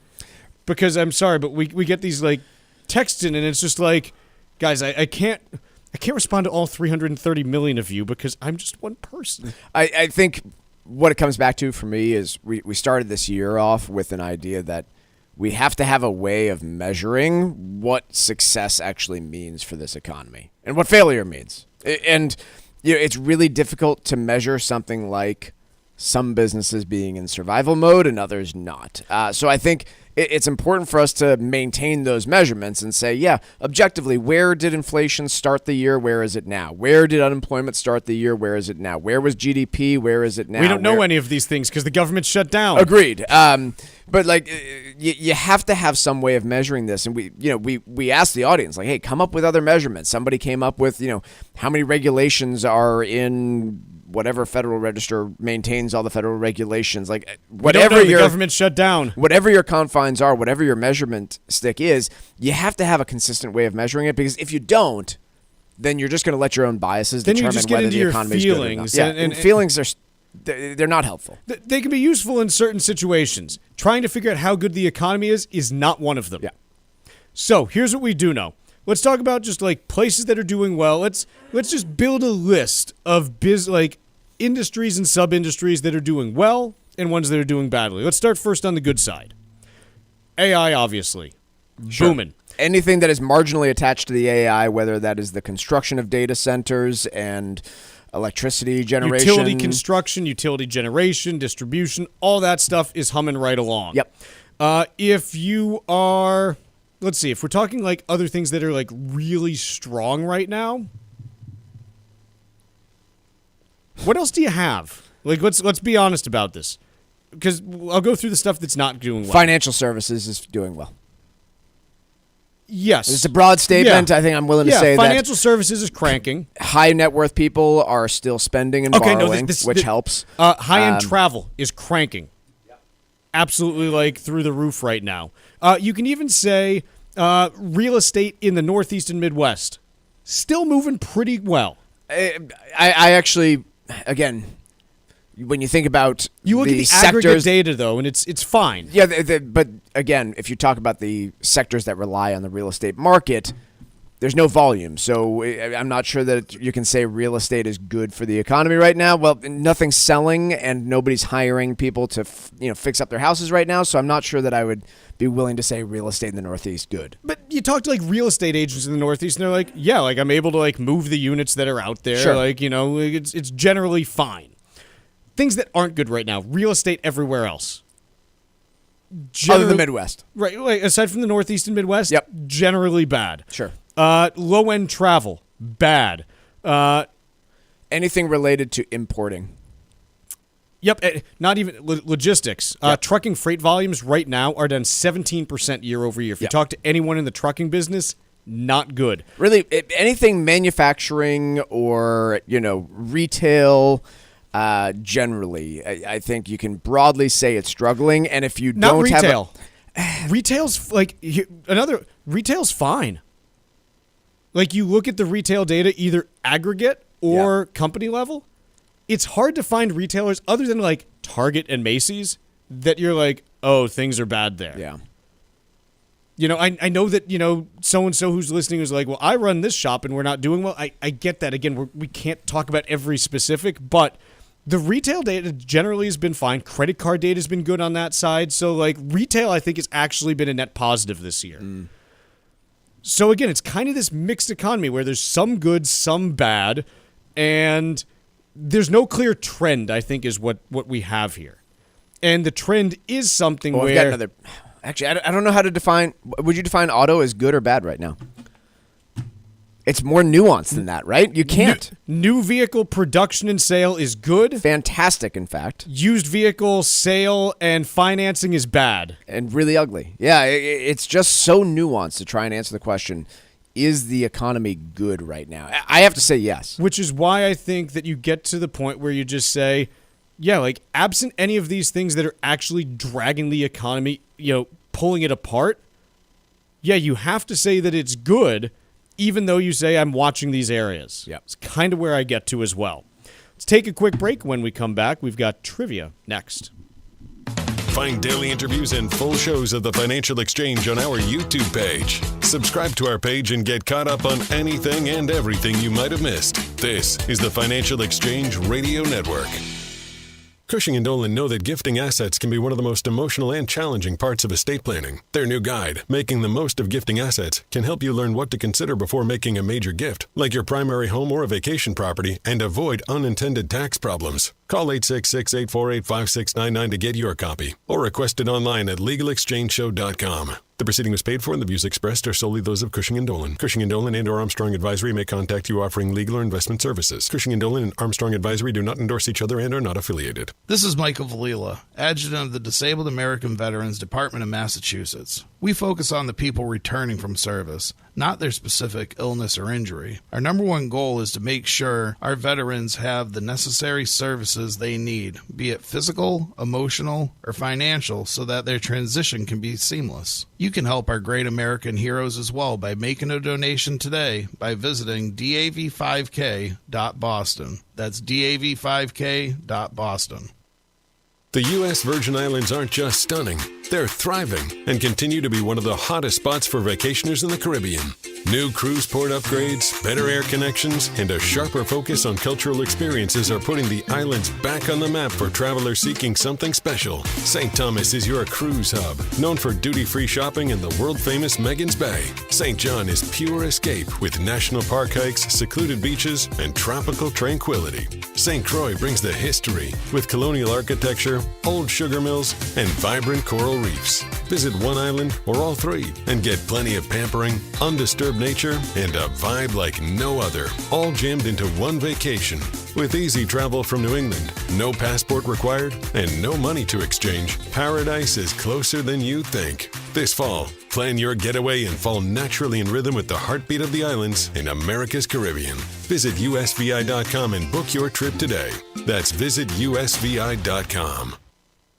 Because, I'm sorry, but we get these, like, texts in, and it's just like, guys, I can't respond to all 330 million of you because I'm just one person. I think what it comes back to for me is we started this year off with an idea that we have to have a way of measuring what success actually means for this economy and what failure means. And it's really difficult to measure something like some businesses being in survival mode and others not. So I think it's important for us to maintain those measurements and say, yeah, objectively, where did inflation start the year? Where is it now? Where did unemployment start the year? Where is it now? Where was GDP? Where is it now? We don't know any of these things because the government shut down. Agreed. But like, you have to have some way of measuring this. And we asked the audience, like, hey, come up with other measurements. Somebody came up with, how many regulations are in whatever Federal Register maintains all the federal regulations, like whatever the government shut down, whatever your confines are, whatever your measurement stick is, you have to have a consistent way of measuring it, because if you don't, then you're just going to let your own biases determine whether the economy is good or not. Yeah, and feelings they're not helpful. They can be useful in certain situations. Trying to figure out how good the economy is not one of them. Yeah. So here's what we do know. Let's talk about just like places that are doing well. Let's just build a list of industries and sub-industries that are doing well and ones that are doing badly. Let's start first on the good side. AI, obviously. Sure. Booming. Anything that is marginally attached to the AI, whether that is the construction of data centers and electricity generation. Utility construction, utility generation, distribution, all that stuff is humming right along. Yep. If you are, let's see, if we're talking like other things that are like really strong right now, what else do you have? Like, let's be honest about this, because I'll go through the stuff that's not doing well. Financial services is doing well. Yes. It's a broad statement. Yeah. I think I'm willing to say financial services is cranking. High net worth people are still spending and borrowing, which helps. High-end travel is cranking. Absolutely, like, through the roof right now. You can even say real estate in the Northeast and Midwest, still moving pretty well. I actually, again, when you think about you look at the sectors, aggregate data, though, and it's fine. Yeah, but again, if you talk about the sectors that rely on the real estate market, there's no volume. So I'm not sure that you can say real estate is good for the economy right now. Well, nothing's selling, and nobody's hiring people to fix up their houses right now. So I'm not sure that I would be willing to say real estate in the Northeast good. But you talk to like real estate agents in the Northeast, and they're like, yeah, like I'm able to like move the units that are out there. Sure. Like, it's generally fine. Things that aren't good right now, real estate everywhere else. Other than the Midwest. Right, like, aside from the Northeast and Midwest, yep. Generally bad. Sure. Low-end travel, bad. Anything related to importing. Yep, not even logistics. Yep. Trucking freight volumes right now are down 17% year over year. If you talk to anyone in the trucking business, not good. Really, anything manufacturing or, retail, generally, I think you can broadly say it's struggling. And if you not don't retail. have retail's retail's fine. Like, you look at the retail data, either aggregate or company level, it's hard to find retailers other than like Target and Macy's that you're like, oh, things are bad there. Yeah. I know that, so-and-so who's listening is like, well, I run this shop and we're not doing well. I get that. Again, we can't talk about every specific, but the retail data generally has been fine. Credit card data has been good on that side. So, retail, I think, has actually been a net positive this year. So, again, it's kind of this mixed economy where there's some good, some bad, and there's no clear trend, I think, is what we have here. And the trend is something where... I've got another... Actually, I don't know how to define... Would you define auto as good or bad right now? It's more nuanced than that, right? You can't. New vehicle production and sale is good. Fantastic, in fact. Used vehicle sale and financing is bad. And really ugly. Yeah, it's just so nuanced to try and answer the question, is the economy good right now? I have to say yes. Which is why I think that you get to the point where you just say... Yeah, absent any of these things that are actually dragging the economy, pulling it apart, you have to say that it's good, even though you say I'm watching these areas. Yeah. It's kind of where I get to as well. Let's take a quick break. When we come back, we've got trivia next. Find daily interviews and full shows of the Financial Exchange on our YouTube page. Subscribe to our page and get caught up on anything and everything you might have missed. This is the Financial Exchange Radio Network. Cushing & Dolan know that gifting assets can be one of the most emotional and challenging parts of estate planning. Their new guide, Making the Most of Gifting Assets, can help you learn what to consider before making a major gift, like your primary home or a vacation property, and avoid unintended tax problems. Call 866-848-5699 to get your copy, or request it online at legalexchangeshow.com. The proceeding was paid for and the views expressed are solely those of Cushing & Dolan. Cushing & Dolan and or Armstrong Advisory may contact you offering legal or investment services. Cushing & Dolan and Armstrong Advisory do not endorse each other and are not affiliated. This is Michael Valila, Adjutant of the Disabled American Veterans Department of Massachusetts. We focus on the people returning from service, not their specific illness or injury. Our number one goal is to make sure our veterans have the necessary services they need, be it physical, emotional, or financial, so that their transition can be seamless. You can help our great American heroes as well by making a donation today by visiting dav5k.boston. That's dav5k.boston. The U.S. Virgin Islands aren't just stunning, they're thriving and continue to be one of the hottest spots for vacationers in the Caribbean. New cruise port upgrades, better air connections, and a sharper focus on cultural experiences are putting the islands back on the map for travelers seeking something special. St. Thomas is your cruise hub, known for duty-free shopping and the world-famous Megan's Bay. St. John is pure escape with national park hikes, secluded beaches, and tropical tranquility. St. Croix brings the history with colonial architecture, old sugar mills, and vibrant coral reefs. Visit one island or all three and get plenty of pampering, undisturbed nature, and a vibe like no other, all jammed into one vacation. With easy travel from New England, no passport required, and no money to exchange, paradise is closer than you think. This fall, plan your getaway and fall naturally in rhythm with the heartbeat of the islands in America's Caribbean. Visit usvi.com and book your trip today. That's visitusvi.com.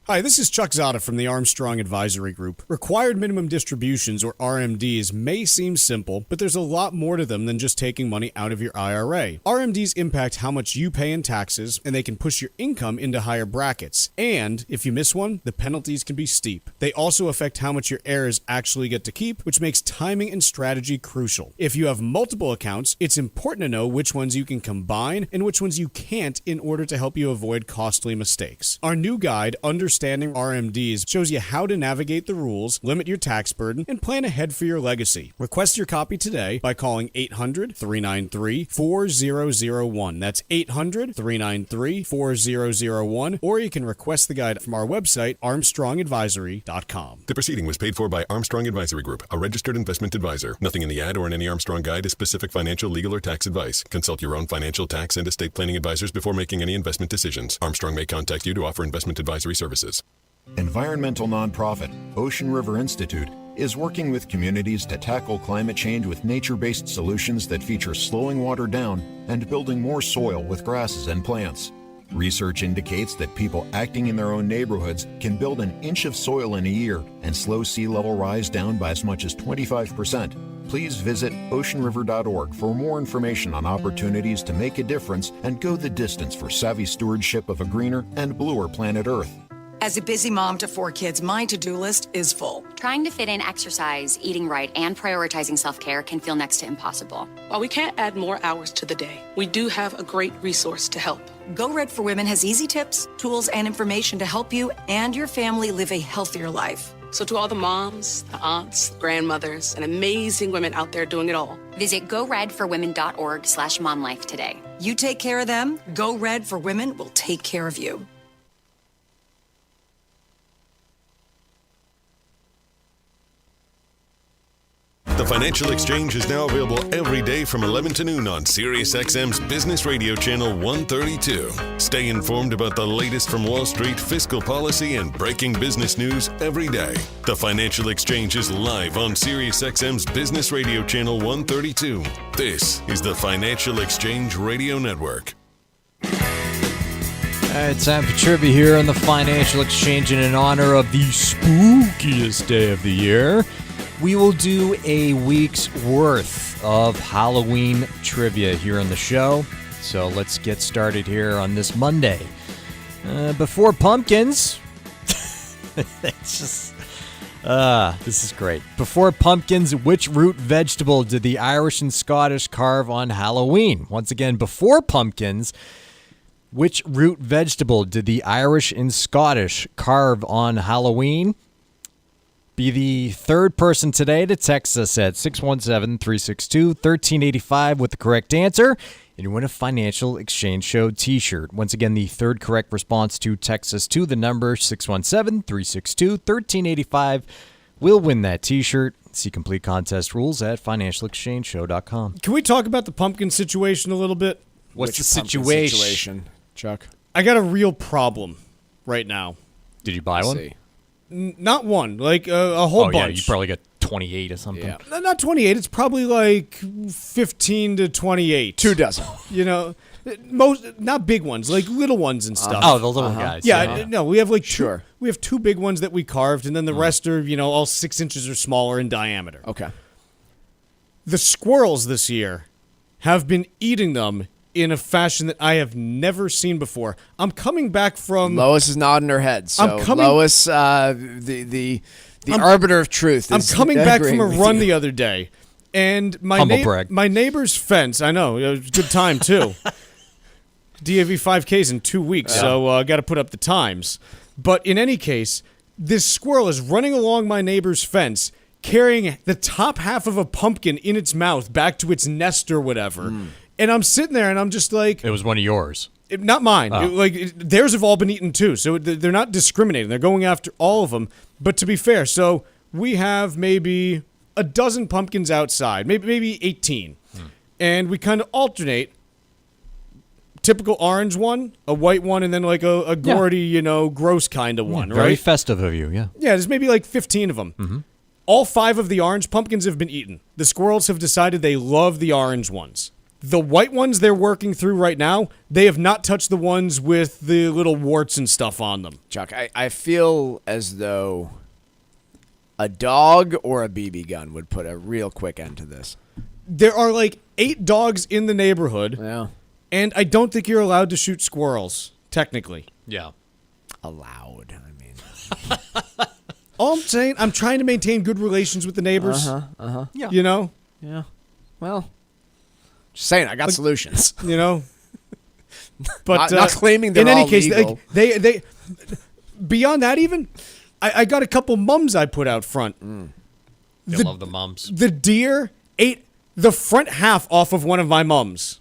Hi, this is Chuck Zodda from the Armstrong Advisory Group. Required minimum distributions, or RMDs, may seem simple, but there's a lot more to them than just taking money out of your IRA. RMDs impact how much you pay in taxes, and they can push your income into higher brackets. And if you miss one, the penalties can be steep. They also affect how much your heirs actually get to keep, which makes timing and strategy crucial. If you have multiple accounts, it's important to know which ones you can combine and which ones you can't in order to help you avoid costly mistakes. Our new guide, Understanding RMDs, shows you how to navigate the rules, limit your tax burden, and plan ahead for your legacy. Request your copy today by calling 800-393-4001. That's 800-393-4001, or you can request the guide from our website, armstrongadvisory.com. The proceeding was paid for by Armstrong Advisory Group, a registered investment advisor. Nothing in the ad or in any Armstrong guide is specific financial, legal, or tax advice. Consult your own financial, tax, and estate planning advisors before making any investment decisions. Armstrong may contact you to offer investment advisory services. Environmental nonprofit Ocean River Institute is working with communities to tackle climate change with nature-based solutions that feature slowing water down and building more soil with grasses and plants. Research indicates that people acting in their own neighborhoods can build an inch of soil in a year and slow sea level rise down by as much as 25%. Please visit oceanriver.org for more information on opportunities to make a difference and go the distance for savvy stewardship of a greener and bluer planet Earth. As a busy mom to 4 kids, my to-do list is full. Trying to fit in exercise, eating right, and prioritizing self-care can feel next to impossible. While we can't add more hours to the day, we do have a great resource to help. Go Red for Women has easy tips, tools, and information to help you and your family live a healthier life. So to all the moms, the aunts, the grandmothers, and amazing women out there doing it all, visit goredforwomen.org/momlife today. You take care of them, Go Red for Women will take care of you. The Financial Exchange is now available every day from 11 to noon on SiriusXM's Business Radio Channel 132. Stay informed about the latest from Wall Street, fiscal policy, and breaking business news every day. The Financial Exchange is live on SiriusXM's Business Radio Channel 132. This is the Financial Exchange Radio Network. All right, time for trivia here on the Financial Exchange, and in honor of the spookiest day of the year, we will do a week's worth of Halloween trivia here on the show. So let's get started here on this Monday. Before pumpkins, it's just, this is great. Before pumpkins, which root vegetable did the Irish and Scottish carve on Halloween? Once again, before pumpkins, which root vegetable did the Irish and Scottish carve on Halloween? Be the third person today to text us at 617-362-1385 with the correct answer, and you win a Financial Exchange Show t-shirt. Once again, the third correct response to text us to the number 617-362-1385 will win that t-shirt. See complete contest rules at financialexchangeshow.com. Can we talk about the pumpkin situation a little bit? What's the situation, Chuck? I got a real problem right now. Did you buy one? See. Not one, like a whole bunch. Yeah, you probably got 28 or something. Yeah. Not 28. It's probably like 15 to 28. 2 dozen. You know, most not big ones, like little ones and stuff. Oh, the little guys. Yeah, no, we have like we have 2 big ones that we carved, and then the rest are all 6 inches or smaller in diameter. Okay. The squirrels this year have been eating them in a fashion that I have never seen before. I'm coming back from... Lois is nodding her head. So Lois, the arbiter of truth. I'm coming back from a run the other day, and my neighbor's fence... I know, it was a good time, too. DAV 5Ks in 2 weeks, so I got to put up the times. But in any case, this squirrel is running along my neighbor's fence, carrying the top half of a pumpkin in its mouth back to its nest or whatever. And I'm sitting there, and I'm just like... It was one of yours. Not mine. Theirs have all been eaten, too. So they're not discriminating. They're going after all of them. But to be fair, so we have maybe a dozen pumpkins outside, maybe 18. And we kind of alternate. Typical orange one, a white one, and then like a gaudy, gross kind of one, right? Very festive of you, yeah. Yeah, there's maybe like 15 of them. Mm-hmm. All 5 of the orange pumpkins have been eaten. The squirrels have decided they love the orange ones. The white ones they're working through right now, they have not touched the ones with the little warts and stuff on them. Chuck, I feel as though a dog or a BB gun would put a real quick end to this. There are like 8 dogs in the neighborhood. Yeah. And I don't think you're allowed to shoot squirrels, technically. Yeah. Allowed, I mean. All I'm saying, I'm trying to maintain good relations with the neighbors. Yeah. You know? Yeah. Well... Just saying, I got solutions. But not claiming they're in any all case, legal. They beyond that even, I got a couple mums I put out front. They love the mums. The deer ate the front half off of one of my mums.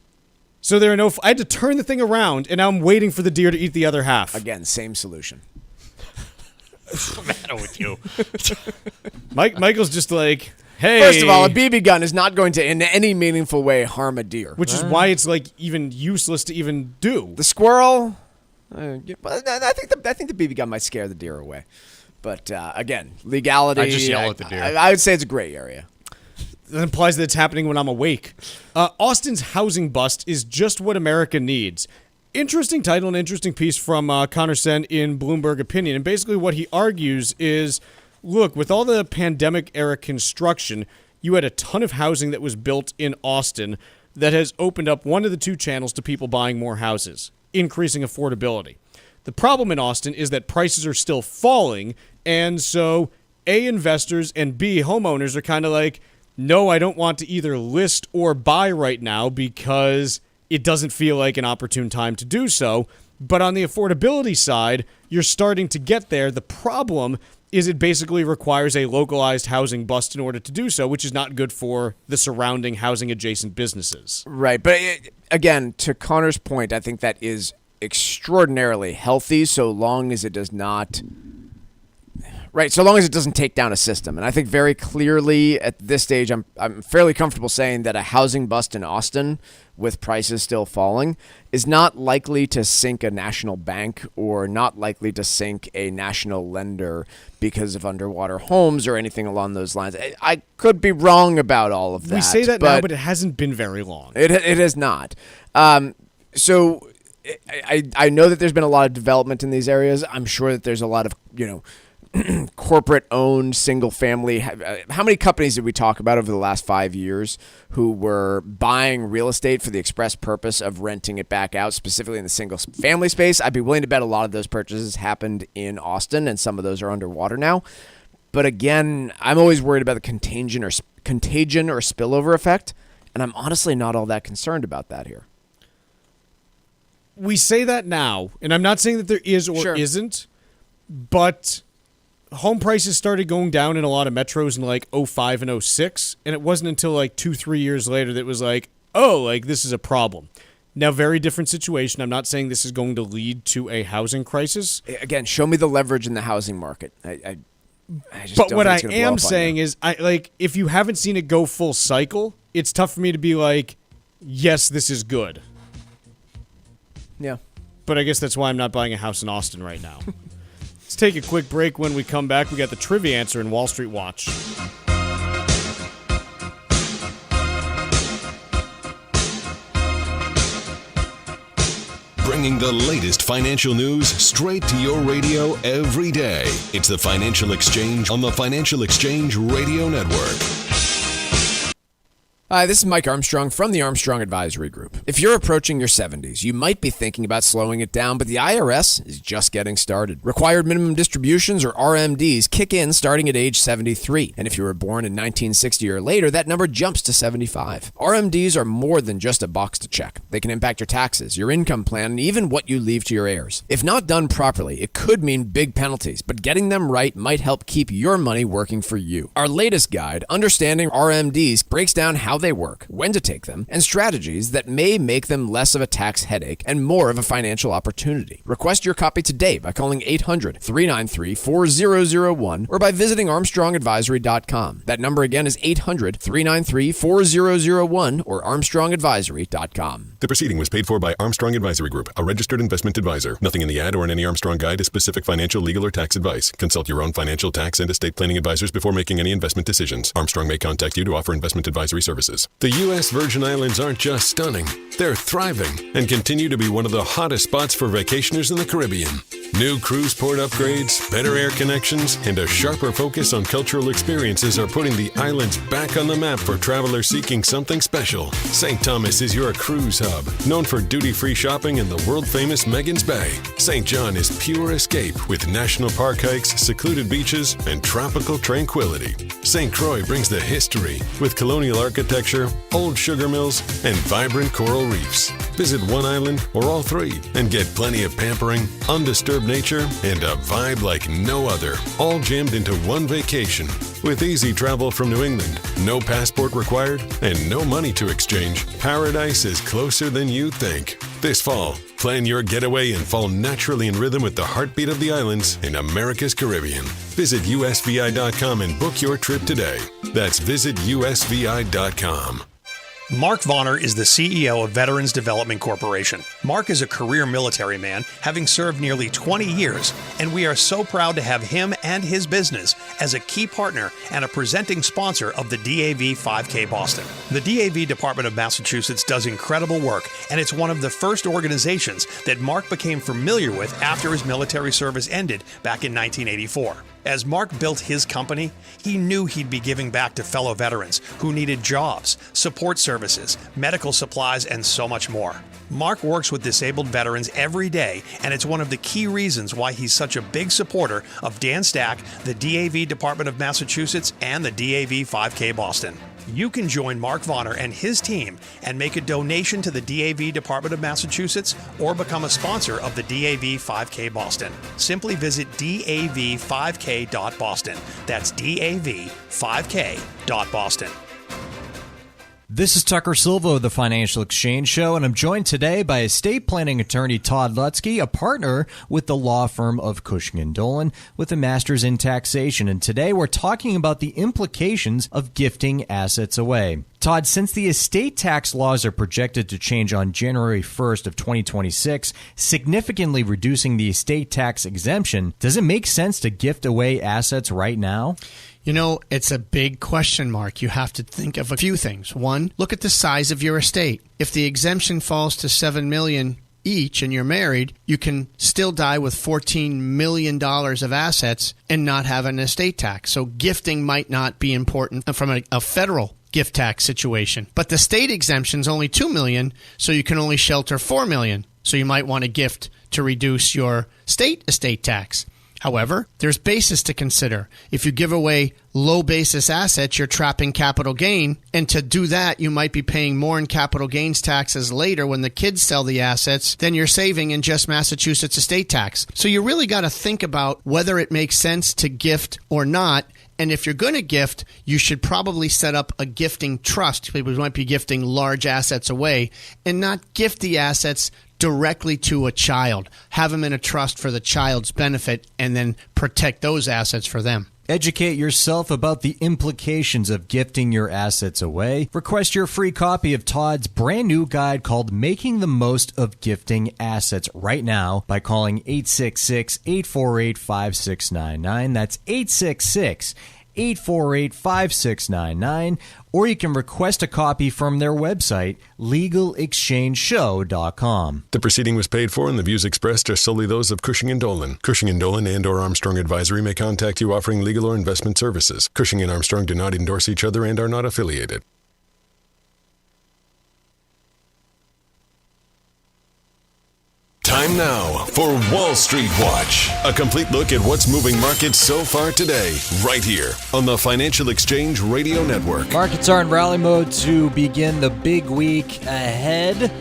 So there are no. I had to turn the thing around, and now I'm waiting for the deer to eat the other half. Again, same solution. What's the matter with you? Michael's just like. Hey. First of all, a BB gun is not going to, in any meaningful way, harm a deer. Which is why it's like even useless to even do. The squirrel, I think the BB gun might scare the deer away. But again, legality. I just yell at the deer. I would say it's a gray area. That implies that it's happening when I'm awake. Austin's housing bust is just what America needs. Interesting title and interesting piece from Connor Sen in Bloomberg Opinion. And basically what he argues is... Look, with all the pandemic-era construction, you had a ton of housing that was built in Austin that has opened up one of the 2 channels to people buying more houses, increasing affordability. The problem in Austin is that prices are still falling, and so A, investors, and B, homeowners are kind of like, no, I don't want to either list or buy right now because it doesn't feel like an opportune time to do so. But on the affordability side, you're starting to get there. The problem is it basically requires a localized housing bust in order to do so, which is not good for the surrounding housing-adjacent businesses. Right, but again, to Connor's point, I think that is extraordinarily healthy so long as it does not... Right, so long as it doesn't take down a system. And I think very clearly at this stage, I'm fairly comfortable saying that a housing bust in Austin with prices still falling is not likely to sink a national bank or not likely to sink a national lender because of underwater homes or anything along those lines. I could be wrong about all of that. We say that now, but it hasn't been very long. It has not. So I know that there's been a lot of development in these areas. I'm sure that there's a lot of, corporate-owned, single-family. How many companies did we talk about over the last 5 years who were buying real estate for the express purpose of renting it back out, specifically in the single-family space? I'd be willing to bet a lot of those purchases happened in Austin, and some of those are underwater now. But again, I'm always worried about the contagion or spillover effect, and I'm honestly not all that concerned about that here. We say that now, and I'm not saying that there is or isn't, but home prices started going down in a lot of metros in like 05 and 06, and it wasn't until like 2-3 years later that it was like, oh, like this is a problem. Now, very different situation. I'm not saying this is going to lead to a housing crisis. Again, show me the leverage in the housing market. I just but don't what think it's I gonna blow am up on saying you. is, if you haven't seen it go full cycle, it's tough for me to be like, yes, this is good. Yeah. But I guess that's why I'm not buying a house in Austin right now. Let's take a quick break. When we come back, we got the trivia answer in Wall Street Watch. Bringing the latest financial news straight to your radio every day. It's the Financial Exchange on the Financial Exchange Radio Network. Hi, this is Mike Armstrong from the Armstrong Advisory Group. If you're approaching your 70s, you might be thinking about slowing it down, but the IRS is just getting started. Required minimum distributions, or RMDs, kick in starting at age 73. And if you were born in 1960 or later, that number jumps to 75. RMDs are more than just a box to check. They can impact your taxes, your income plan, and even what you leave to your heirs. If not done properly, it could mean big penalties, but getting them right might help keep your money working for you. Our latest guide, Understanding RMDs, breaks down how they work, when to take them, and strategies that may make them less of a tax headache and more of a financial opportunity. Request your copy today by calling 800-393-4001 or by visiting ArmstrongAdvisory.com. That number again is 800-393-4001 or ArmstrongAdvisory.com. The proceeding was paid for by Armstrong Advisory Group, a registered investment advisor. Nothing in the ad or in any Armstrong guide is specific financial, legal, or tax advice. Consult your own financial, tax, and estate planning advisors before making any investment decisions. Armstrong may contact you to offer investment advisory services. The U.S. Virgin Islands aren't just stunning, they're thriving and continue to be one of the hottest spots for vacationers in the Caribbean. New cruise port upgrades, better air connections, and a sharper focus on cultural experiences are putting the islands back on the map for travelers seeking something special. St. Thomas is your cruise hub, known for duty-free shopping in the world-famous Megan's Bay. St. John is pure escape with national park hikes, secluded beaches, and tropical tranquility. St. Croix brings the history with colonial architecture, old sugar mills, and vibrant coral reefs. Visit one island or all three and get plenty of pampering, undisturbed nature, and a vibe like no other, all jammed into one vacation. With easy travel from New England, no passport required, and no money to exchange, paradise is closer than you think. This fall, plan your getaway and fall naturally in rhythm with the heartbeat of the islands in America's Caribbean. Visit usvi.com and book your trip today. That's visitusvi.com. Mark Vonner is the CEO of Veterans Development Corporation. Mark is a career military man, having served nearly 20 years, and we are so proud to have him and his business as a key partner and a presenting sponsor of the DAV 5K Boston. The DAV Department of Massachusetts does incredible work, and it's one of the first organizations that Mark became familiar with after his military service ended back in 1984. As Mark built his company, he knew he'd be giving back to fellow veterans who needed jobs, support services, medical supplies, and so much more. Mark works with disabled veterans every day, and it's one of the key reasons why he's such a big supporter of Dan Stack, the DAV Department of Massachusetts, and the DAV 5K Boston. You can join Mark Vonner and his team and make a donation to the DAV Department of Massachusetts or become a sponsor of the DAV 5K Boston. Simply visit dav5k.boston. That's dav5k.boston. This is Tucker Silva of the Financial Exchange Show, and I'm joined today by estate planning attorney Todd Lutzke, a partner with the law firm of Cushing & Dolan with a master's in taxation. And today we're talking about the implications of gifting assets away. Todd, since the estate tax laws are projected to change on January 1st of 2026, significantly reducing the estate tax exemption, does it make sense to gift away assets right now? You know, it's a big question mark. You have to think of a few things. One, look at the size of your estate. If the exemption falls to $7 million each and you're married, you can still die with $14 million of assets and not have an estate tax. So gifting might not be important from a federal gift tax situation. But the state exemption is only $2 million, so you can only shelter $4 million. So you might want to gift to reduce your state estate tax. However, there's basis to consider. If you give away low basis assets, you're trapping capital gain. And to do that, you might be paying more in capital gains taxes later when the kids sell the assets than you're saving in just Massachusetts estate tax. So you really got to think about whether it makes sense to gift or not. And if you're going to gift, you should probably set up a gifting trust. People might be gifting large assets away and not gift the assets directly to a child. Have them in a trust for the child's benefit and then protect those assets for them. Educate yourself about the implications of gifting your assets away. Request your free copy of Todd's brand new guide called Making the Most of Gifting Assets right now by calling 866-848-5699. That's 866-848-5699. Or you can request a copy from their website, LegalExchangeShow.com. The proceeding was paid for and the views expressed are solely those of Cushing & Dolan. Cushing & Dolan and or Armstrong Advisory may contact you offering legal or investment services. Cushing and Armstrong do not endorse each other and are not affiliated. Time now for Wall Street Watch. A complete look at what's moving markets so far today, right here on the Financial Exchange Radio Network. Markets are in rally mode to begin the big week ahead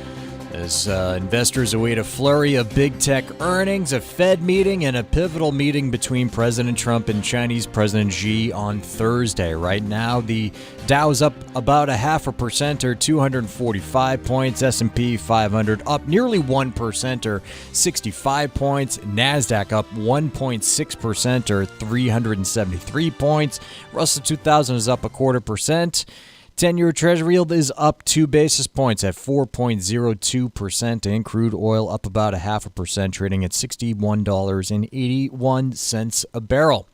as investors await a flurry of big tech earnings, a Fed meeting, and a pivotal meeting between President Trump and Chinese President Xi on Thursday. Right now, the Dow is up about 0.5% or 245 points. S&P 500 up nearly 1% or 65 points. NASDAQ up 1.6% or 373 points. Russell 2000 is up 0.25%. 10-year Treasury yield is up 2 basis points at 4.02%, and crude oil up about 0.5%, trading at $61.81 a barrel.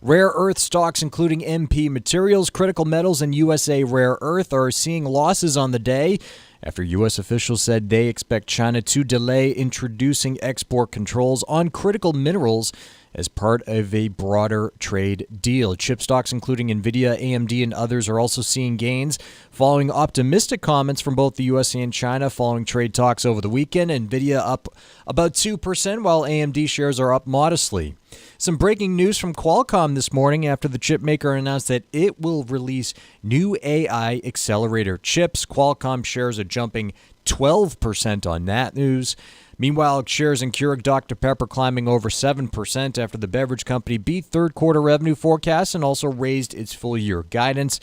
Rare earth stocks, including MP Materials, Critical Metals, and USA Rare Earth, are seeing losses on the day after U.S. officials said they expect China to delay introducing export controls on critical minerals as part of a broader trade deal. Chip stocks, including NVIDIA, AMD, and others, are also seeing gains following optimistic comments from both the U.S. and China following trade talks over the weekend. NVIDIA up about 2%, while AMD shares are up modestly. Some breaking news from Qualcomm this morning after the chip maker announced that it will release new AI accelerator chips. Qualcomm shares are jumping 12% on that news. Meanwhile, shares in Keurig Dr. Pepper climbing over 7% after the beverage company beat third-quarter revenue forecasts and also raised its full-year guidance.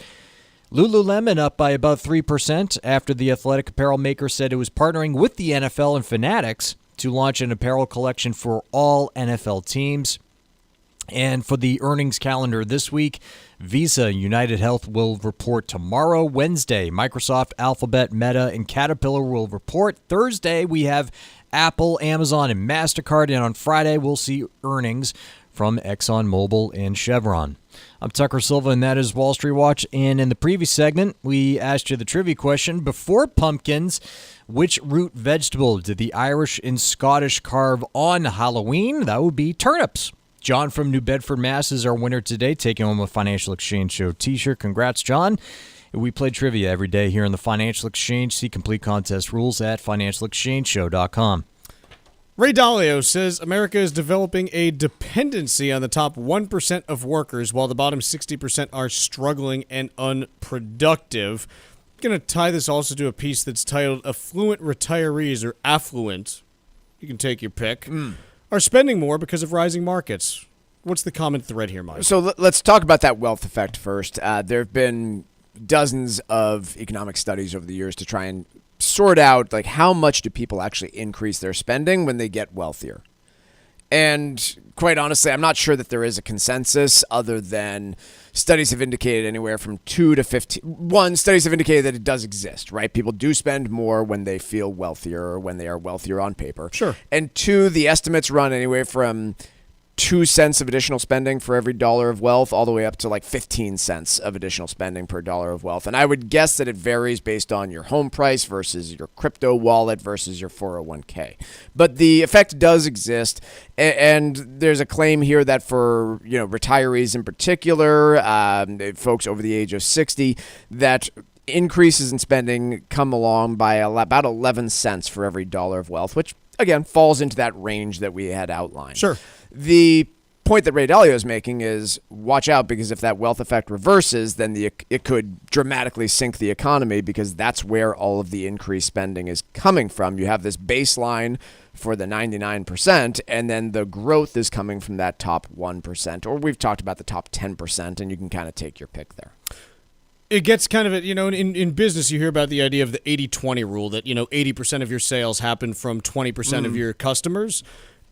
Lululemon up by about 3% after the athletic apparel maker said it was partnering with the NFL and Fanatics to launch an apparel collection for all NFL teams. And for the earnings calendar this week, Visa and United Health will report tomorrow. Wednesday, Microsoft, Alphabet, Meta, and Caterpillar will report. Thursday, we have Apple, Amazon, and MasterCard. And on Friday, we'll see earnings from ExxonMobil and Chevron. I'm Tucker Silva, and that is Wall Street Watch. And in the previous segment, we asked you the trivia question. Before pumpkins, which root vegetable did the Irish and Scottish carve on Halloween? That would be turnips. John from New Bedford, Mass. is our winner today, taking home a Financial Exchange Show t-shirt. Congrats, John. We play trivia every day here in the Financial Exchange. See complete contest rules at financialexchangeshow.com. Ray Dalio says America is developing a dependency on the top 1% of workers while the bottom 60% are struggling and unproductive. I'm going to tie this also to a piece that's titled Affluent Retirees, or Affluent, you can take your pick, are spending more because of rising markets. What's the common thread here, Mike? So let's talk about that wealth effect first. There have been dozens of economic studies over the years to try and sort out like how much do people actually increase their spending when they get wealthier. And quite honestly, I'm not sure that there is a consensus other than studies have indicated anywhere from 2 to 15. One, studies have indicated that it does exist, right? People do spend more when they feel wealthier or when they are wealthier on paper. Sure. And two, the estimates run anywhere from 2 cents of additional spending for every dollar of wealth all the way up to like 15 cents of additional spending per dollar of wealth. And I would guess that it varies based on your home price versus your crypto wallet versus your 401k. But the effect does exist. And there's a claim here that for, retirees in particular, folks over the age of 60, that increases in spending come along by about 11 cents for every dollar of wealth, which again falls into that range that we had outlined. Sure. The point that Ray Dalio is making is watch out, because if that wealth effect reverses, then it could dramatically sink the economy, because that's where all of the increased spending is coming from. You have this baseline for the 99%, and then the growth is coming from that top 1%, or we've talked about the top 10%, and you can kind of take your pick there. It gets kind of, in business, you hear about the idea of the 80-20 rule, that, 80% of your sales happen from 20% of your customers.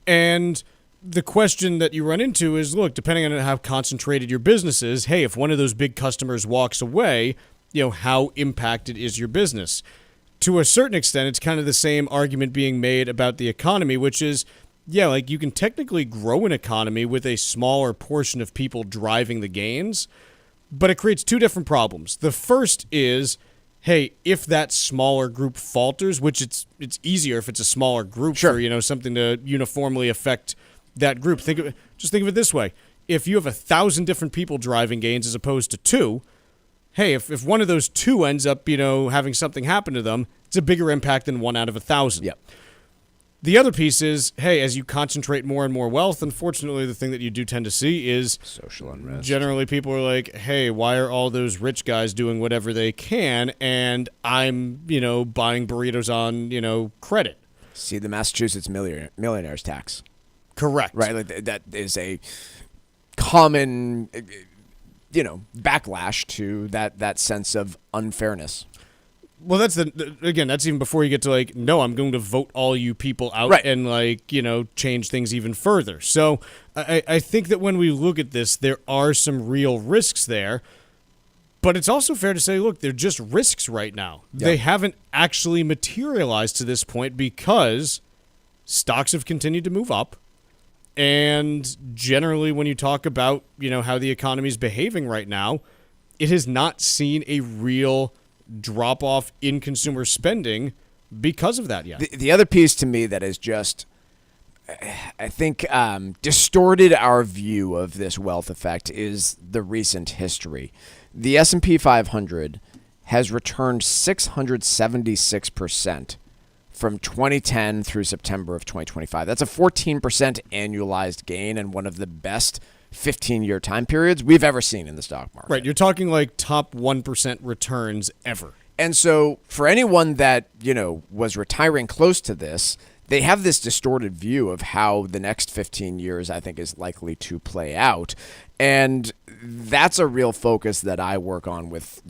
And the question that you run into is, look, depending on how concentrated your business is, hey, if one of those big customers walks away, how impacted is your business? To a certain extent, it's kind of the same argument being made about the economy, which is, you can technically grow an economy with a smaller portion of people driving the gains, but it creates two different problems. The first is, hey, if that smaller group falters, which it's easier if it's a smaller group for, something to uniformly affect that group. Just think of it this way. If you have 1,000 different people driving gains as opposed to 2, hey, if one of those 2 ends up, having something happen to them, it's a bigger impact than 1 out of 1,000. Yep. The other piece is, hey, as you concentrate more and more wealth, unfortunately, the thing that you do tend to see is social unrest. Generally, people are like, hey, why are all those rich guys doing whatever they can, and I'm, buying burritos on, credit? See the Massachusetts millionaires tax. Correct. Right? Like that is a common, backlash to that sense of unfairness. Well, that's that's even before you get to no, I'm going to vote all you people out, right, and change things even further. So I think that when we look at this, there are some real risks there, but it's also fair to say, look, they're just risks right now. Yep. They haven't actually materialized to this point because stocks have continued to move up. And generally, when you talk about, how the economy is behaving right now, it has not seen a real drop-off in consumer spending because of that yet. The other piece to me that is just, I think, distorted our view of this wealth effect is the recent history. The S&P 500 has returned 676% from 2010 through September of 2025. That's a 14% annualized gain and one of the best 15-year time periods we've ever seen in the stock market. Right, you're talking top 1% returns ever. And so for anyone that, was retiring close to this, they have this distorted view of how the next 15 years, I think, is likely to play out. And that's a real focus that I work on with,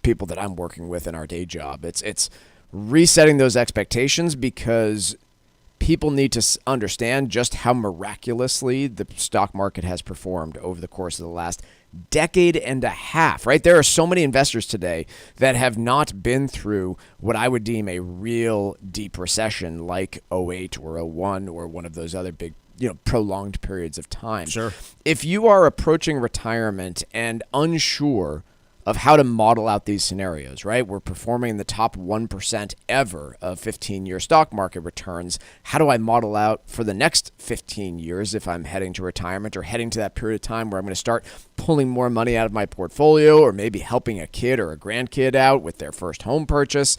people that I'm working with in our day job. It's resetting those expectations, because people need to understand just how miraculously the stock market has performed over the course of the last decade and a half, right? There are so many investors today that have not been through what I would deem a real deep recession like 08 or 01 or one of those other big, prolonged periods of time. Sure. If you are approaching retirement and unsure of how to model out these scenarios, right? We're performing in the top 1% ever of 15-year stock market returns. How do I model out for the next 15 years if I'm heading to retirement or heading to that period of time where I'm going to start pulling more money out of my portfolio or maybe helping a kid or a grandkid out with their first home purchase?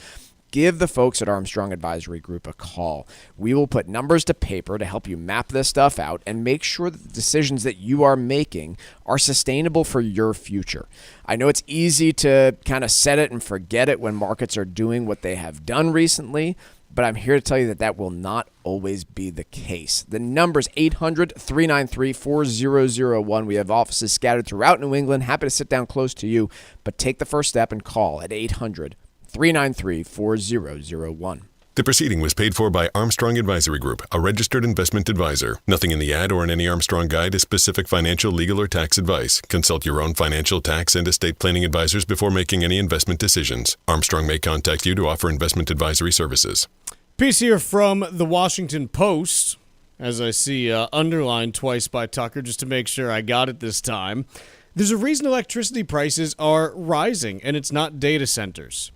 Give the folks at Armstrong Advisory Group a call. We will put numbers to paper to help you map this stuff out and make sure that the decisions that you are making are sustainable for your future. I know it's easy to kind of set it and forget it when markets are doing what they have done recently, but I'm here to tell you that that will not always be the case. The number's 800-393-4001. We have offices scattered throughout New England. Happy to sit down close to you, but take the first step and call at 800-393-4001. The proceeding was paid for by Armstrong Advisory Group, a registered investment advisor. Nothing in the ad or in any Armstrong guide is specific financial, legal, or tax advice. Consult your own financial, tax, and estate planning advisors before making any investment decisions. Armstrong may contact you to offer investment advisory services. Piece here from the Washington Post, as I see underlined twice by Tucker, just to make sure I got it this time. There's a reason electricity prices are rising, and it's not data centers.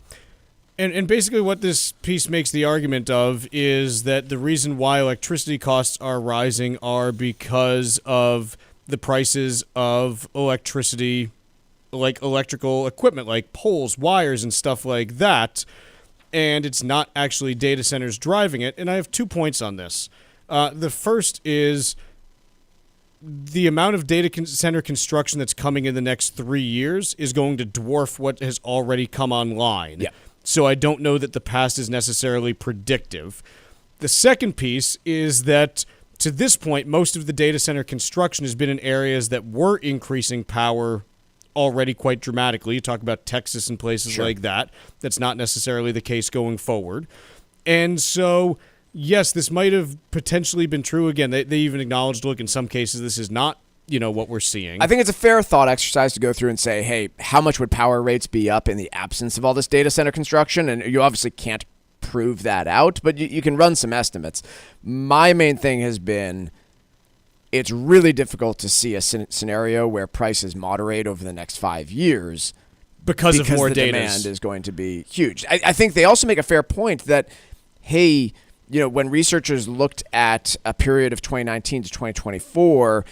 And basically what this piece makes the argument of is that the reason why electricity costs are rising are because of the prices of electricity, like electrical equipment, like poles, wires, and stuff like that. And it's not actually data centers driving it. And I have 2 points on this. The first is the amount of data center construction that's coming in the next 3 years is going to dwarf what has already come online. Yeah. So I don't know that the past is necessarily predictive. The second piece is that to this point, most of the data center construction has been in areas that were increasing power already quite dramatically. You talk about Texas and places like that. That's not necessarily the case going forward. And so, yes, this might have potentially been true. Again, they even acknowledged, look, in some cases this is not what we're seeing. I think it's a fair thought exercise to go through and say, hey, how much would power rates be up in the absence of all this data center construction? And you obviously can't prove that out, but you can run some estimates. My main thing has been it's really difficult to see a scenario where prices moderate over the next 5 years because of more data. Demand is going to be huge. I think they also make a fair point that, hey, when researchers looked at a period of 2019 to 2024,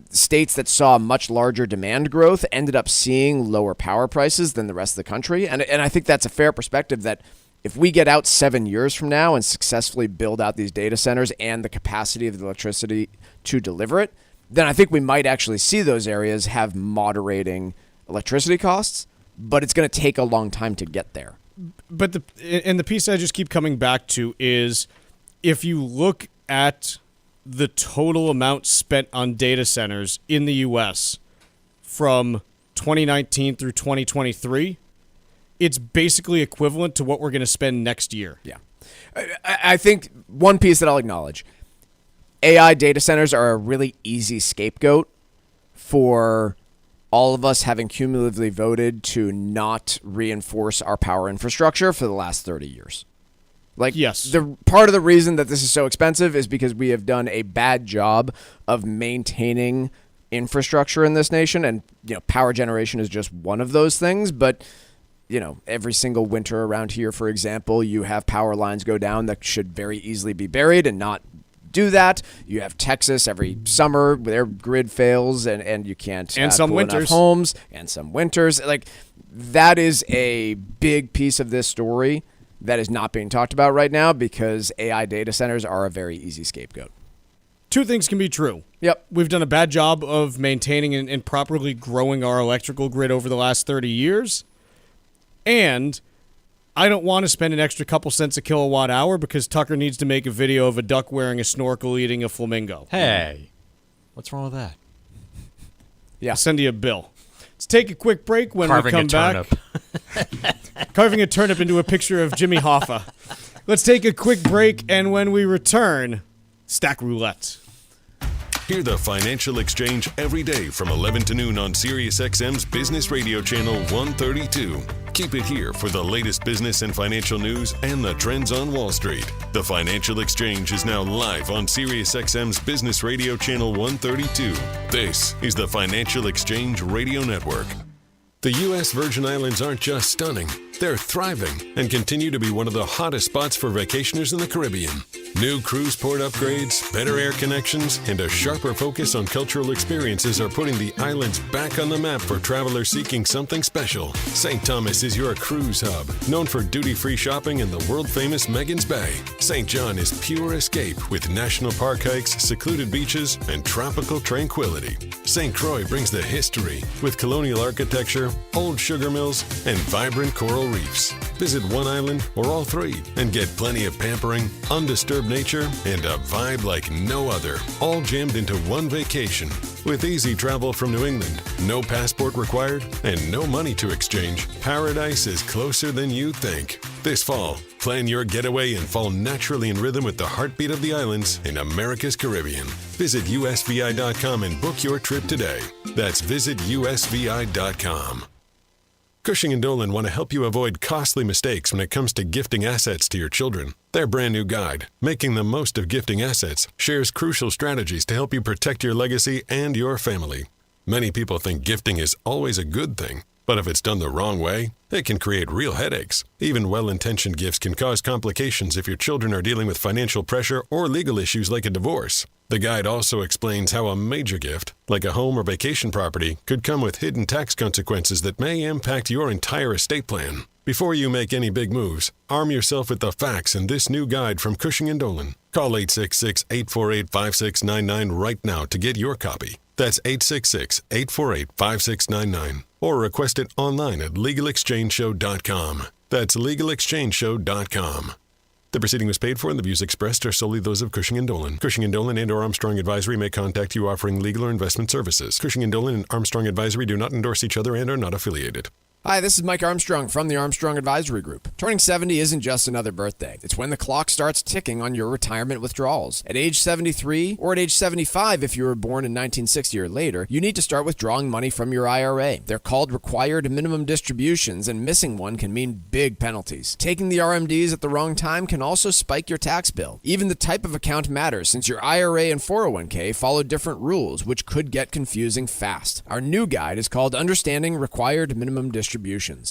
states that saw much larger demand growth ended up seeing lower power prices than the rest of the country. And I think that's a fair perspective that if we get out 7 years from now and successfully build out these data centers and the capacity of the electricity to deliver it, then I think we might actually see those areas have moderating electricity costs, but it's going to take a long time to get there. But the piece I just keep coming back to is if you look at the total amount spent on data centers in the U.S. from 2019 through 2023, it's basically equivalent to what we're going to spend next year. Yeah. I think one piece that I'll acknowledge, AI data centers are a really easy scapegoat for all of us having cumulatively voted to not reinforce our power infrastructure for the last 30 years. Yes. The part of the reason that this is so expensive is because we have done a bad job of maintaining infrastructure in this nation, and power generation is just one of those things. But every single winter around here, for example, you have power lines go down that should very easily be buried and not do that. You have Texas every summer, their grid fails and you can't and some pull enough winters homes and some winters. That is a big piece of this story that is not being talked about right now because AI data centers are a very easy scapegoat. Two things can be true. Yep. We've done a bad job of maintaining and properly growing our electrical grid over the last 30 years. And I don't want to spend an extra couple cents a kilowatt hour because Tucker needs to make a video of a duck wearing a snorkel eating a flamingo. Hey, what's wrong with that? Yeah. I'll send you a bill. Let's take a quick break. When we come back. Carving a turnip into a picture of Jimmy Hoffa. Let's take a quick break, and when we return, stack roulette. Hear the Financial Exchange every day from 11 to noon on SiriusXM's Business Radio Channel 132. Keep it here for the latest business and financial news and the trends on Wall Street. The Financial Exchange is now live on SiriusXM's Business Radio Channel 132. This is the Financial Exchange Radio Network. The U.S. Virgin Islands aren't just stunning, they're thriving and continue to be one of the hottest spots for vacationers in the Caribbean. New cruise port upgrades, better air connections, and a sharper focus on cultural experiences are putting the islands back on the map for travelers seeking something special. St. Thomas is your cruise hub, known for duty-free shopping and the world-famous Megan's Bay. St. John is pure escape with national park hikes, secluded beaches, and tropical tranquility. St. Croix brings the history with colonial architecture, old sugar mills, and vibrant coral reefs. Visit one island or all three and get plenty of pampering, undisturbed nature, and a vibe like no other, all jammed into one vacation. With easy travel from New England, no passport required, and no money to exchange, paradise is closer than you think. This fall, plan your getaway and fall naturally in rhythm with the heartbeat of the islands in America's Caribbean. Visit usvi.com and book your trip today. That's visitusvi.com. Cushing & Dolan want to help you avoid costly mistakes when it comes to gifting assets to your children. Their brand new guide, Making the Most of Gifting Assets, shares crucial strategies to help you protect your legacy and your family. Many people think gifting is always a good thing, but if it's done the wrong way, it can create real headaches. Even well-intentioned gifts can cause complications if your children are dealing with financial pressure or legal issues like a divorce. The guide also explains how a major gift, like a home or vacation property, could come with hidden tax consequences that may impact your entire estate plan. Before you make any big moves, arm yourself with the facts in this new guide from Cushing & Dolan. Call 866-848-5699 right now to get your copy. That's 866-848-5699. Or request it online at LegalExchangeShow.com. That's LegalExchangeShow.com. The proceeding was paid for and the views expressed are solely those of Cushing & Dolan. Cushing & Dolan and or Armstrong Advisory may contact you offering legal or investment services. Cushing & Dolan and Armstrong Advisory do not endorse each other and are not affiliated. Hi, this is Mike Armstrong from the Armstrong Advisory Group. Turning 70 isn't just another birthday. It's when the clock starts ticking on your retirement withdrawals. At age 73 or at age 75 if you were born in 1960 or later, you need to start withdrawing money from your IRA. They're called required minimum distributions, and missing one can mean big penalties. Taking the RMDs at the wrong time can also spike your tax bill. Even the type of account matters, since your IRA and 401k follow different rules, which could get confusing fast. Our new guide is called Understanding Required Minimum Distributions.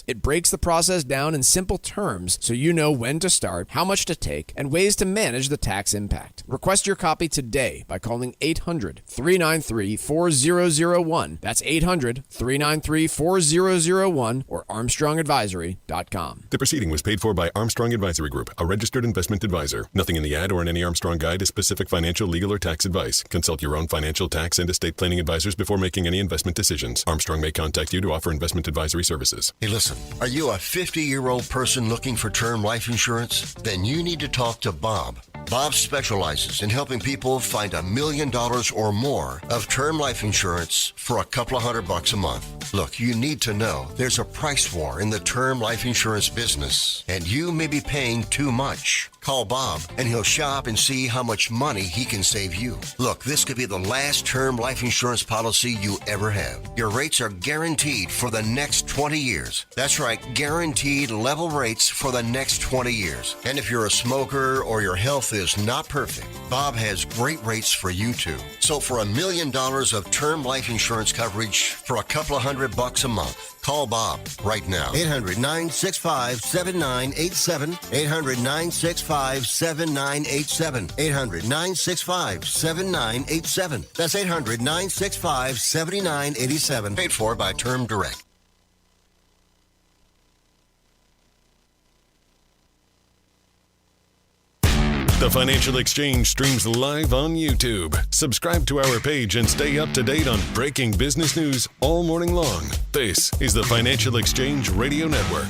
It breaks the process down in simple terms so you know when to start, how much to take, and ways to manage the tax impact. Request your copy today by calling 800-393-4001. That's 800-393-4001 or ArmstrongAdvisory.com. The proceeding was paid for by Armstrong Advisory Group, a registered investment advisor. Nothing in the ad or in any Armstrong guide is specific financial, legal, or tax advice. Consult your own financial, tax, and estate planning advisors before making any investment decisions. Armstrong may contact you to offer investment advisory services. Hey, listen, are you a 50-year-old person looking for term life insurance? Then you need to talk to Bob. Bob specializes in helping people find $1 million or more of term life insurance for a couple of $100 a month. Look, you need to know there's a price war in the term life insurance business, and you may be paying too much. Call Bob, and he'll shop and see how much money he can save you. Look, this could be the last term life insurance policy you ever have. Your rates are guaranteed for the next 20 years. That's right, guaranteed level rates for the next 20 years. And if you're a smoker or your health is not perfect, Bob has great rates for you too. So for $1 million of term life insurance coverage for a couple of $100 a month, call Bob right now. 800-965-7987. 800-965-7987. 800-965-7987. That's 800-965-7987. Paid for by Term Direct. The Financial Exchange streams live on YouTube. Subscribe to our page and stay up to date on breaking business news all morning long. This is the Financial Exchange Radio Network.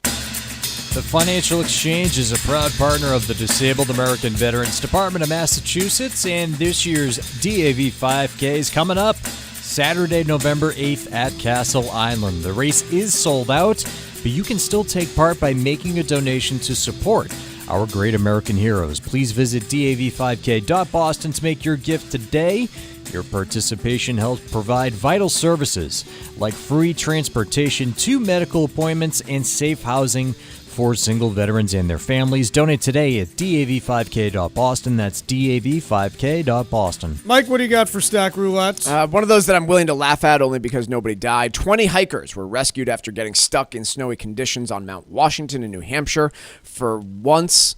The Financial Exchange is a proud partner of the Disabled American Veterans Department of Massachusetts, and this year's DAV 5K is coming up Saturday, November 8th at Castle Island. The race is sold out, but you can still take part by making a donation to support our great American heroes. Please visit dav5k.boston to make your gift today. Your participation helps provide vital services like free transportation to medical appointments and safe housing for single veterans and their families. Donate today at dav5k.boston. That's dav5k.boston. Mike, what do you got for Stack Roulette? One of those that I'm willing to laugh at only because nobody died. 20 hikers were rescued after getting stuck in snowy conditions on Mount Washington in New Hampshire. For once,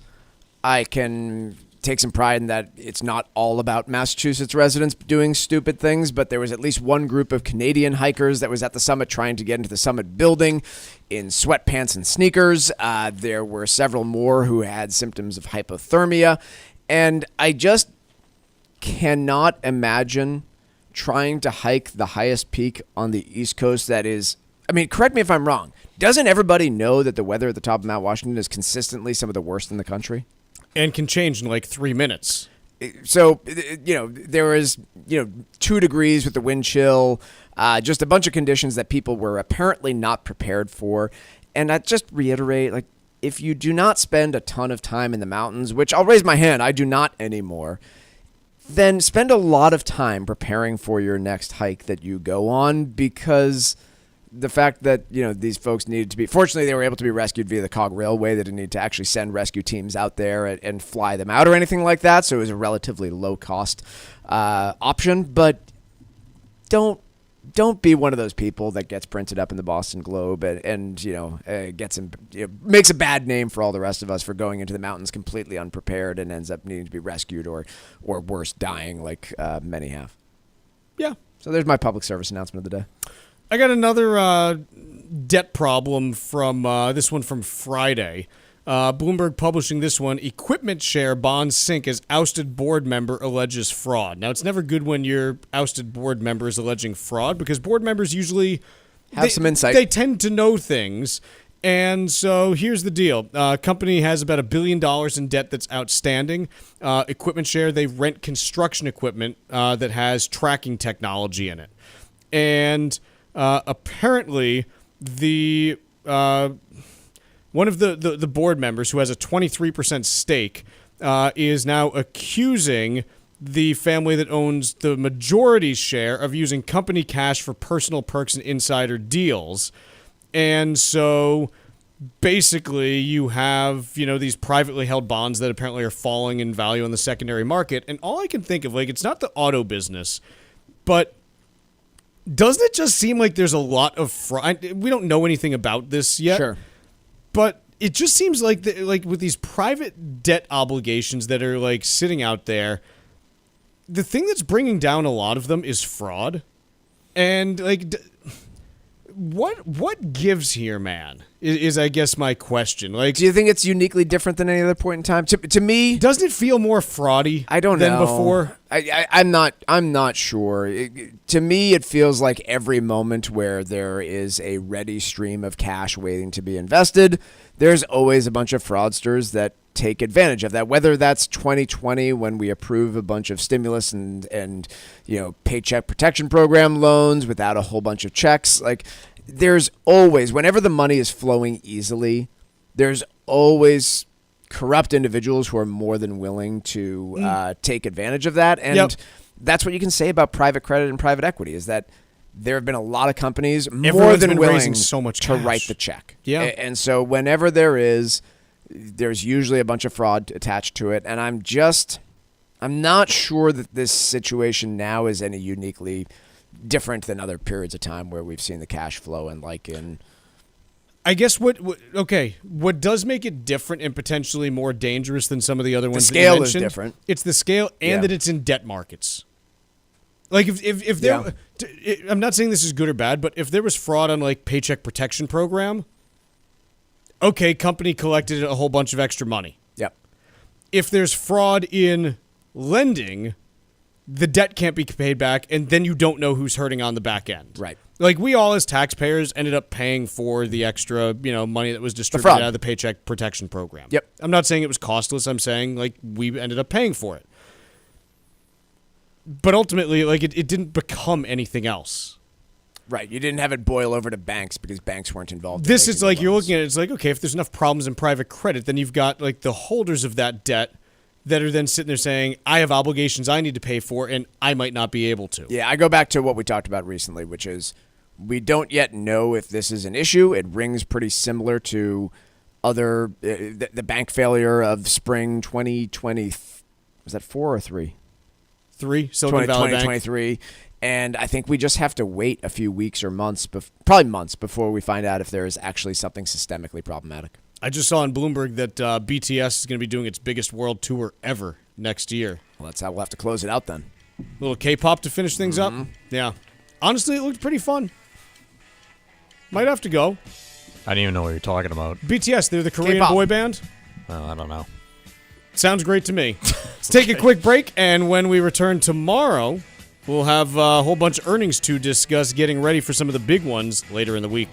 I can take some pride in that it's not all about Massachusetts residents doing stupid things, but there was at least one group of Canadian hikers that was at the summit trying to get into the summit building in sweatpants and sneakers. There were several more who had symptoms of hypothermia, and I just cannot imagine trying to hike the highest peak on the East Coast that is, I mean, correct me if I'm wrong, doesn't everybody know that the weather at the top of Mount Washington is consistently some of the worst in the country? And can change in like 3 minutes. So, there was, 2 degrees with the wind chill, just a bunch of conditions that people were apparently not prepared for. And I just reiterate, like, if you do not spend a ton of time in the mountains, which I'll raise my hand, I do not anymore, then spend a lot of time preparing for your next hike that you go on, because the fact that, these folks needed to be, fortunately they were able to be rescued via the Cog Railway. They didn't need to actually send rescue teams out there and fly them out or anything like that. So it was a relatively low cost option, but don't be one of those people that gets printed up in the Boston Globe and makes a bad name for all the rest of us for going into the mountains completely unprepared and ends up needing to be rescued or worse, dying like many have. Yeah. So there's my public service announcement of the day. I got another debt problem from this one from Friday. Bloomberg publishing this one. Equipment share bonds sink as ousted board member alleges fraud. Now, it's never good when your ousted board member is alleging fraud because board members usually have some insight. They tend to know things. And so here's the deal. Company has about $1 billion in debt that's outstanding. Equipment share, they rent construction equipment that has tracking technology in it. And apparently, one of the board members who has a 23% stake is now accusing the family that owns the majority share of using company cash for personal perks and insider deals. And so basically you have, these privately held bonds that apparently are falling in value in the secondary market. And all I can think of, it's not the auto business, but doesn't it just seem like there's a lot of fraud? We don't know anything about this yet. Sure. But it just seems like with these private debt obligations that are sitting out there, the thing that's bringing down a lot of them is fraud. And what gives here, man? Is I guess my question. Do you think it's uniquely different than any other point in time? To me, doesn't it feel more fraudy? I don't know. Than before. I'm not sure. To me, it feels like every moment where there is a ready stream of cash waiting to be invested, there's always a bunch of fraudsters that take advantage of that. Whether that's 2020 when we approve a bunch of stimulus and paycheck protection program loans without a whole bunch of checks, there's always, whenever the money is flowing easily, there's always corrupt individuals who are more than willing to take advantage of that. And that's what you can say about private credit and private equity, is that there have been a lot of companies more than willing so much to cash. write the check. Yeah. And so whenever there's usually a bunch of fraud attached to it. And I'm not sure that this situation now is any uniquely different than other periods of time where we've seen the cash flow and I guess what does make it different and potentially more dangerous than some of the other ones that you mentioned, the scale is different. It's the scale and that it's in debt markets. If there, I'm not saying this is good or bad, but if there was fraud on paycheck protection program, okay, company collected a whole bunch of extra money. Yep. If there's fraud in lending, the debt can't be paid back, and then you don't know who's hurting on the back end. Right. We all as taxpayers ended up paying for the extra, money that was distributed out of the Paycheck Protection Program. Yep. I'm not saying it was costless. I'm saying we ended up paying for it. But ultimately, it didn't become anything else. Right. You didn't have it boil over to banks because banks weren't involved. This is you're looking at it. It's okay, if there's enough problems in private credit, then you've got the holders of that debt that are then sitting there saying, I have obligations I need to pay for, and I might not be able to. Yeah, I go back to what we talked about recently, which is we don't yet know if this is an issue. It rings pretty similar to other the bank failure of spring 2020. Was that 4 or 3? 3. Silicon Valley Bank. 2023. And I think we just have to wait a few weeks or months, probably months, before we find out if there is actually something systemically problematic. I just saw on Bloomberg that BTS is going to be doing its biggest world tour ever next year. Well, that's how we'll have to close it out then. A little K-pop to finish things up. Yeah. Honestly, it looked pretty fun. Might have to go. I didn't even know what you're talking about. BTS, they're the Korean K-pop boy band. Well, I don't know. Sounds great to me. Let's take a quick break, and when we return tomorrow, we'll have a whole bunch of earnings to discuss, getting ready for some of the big ones later in the week.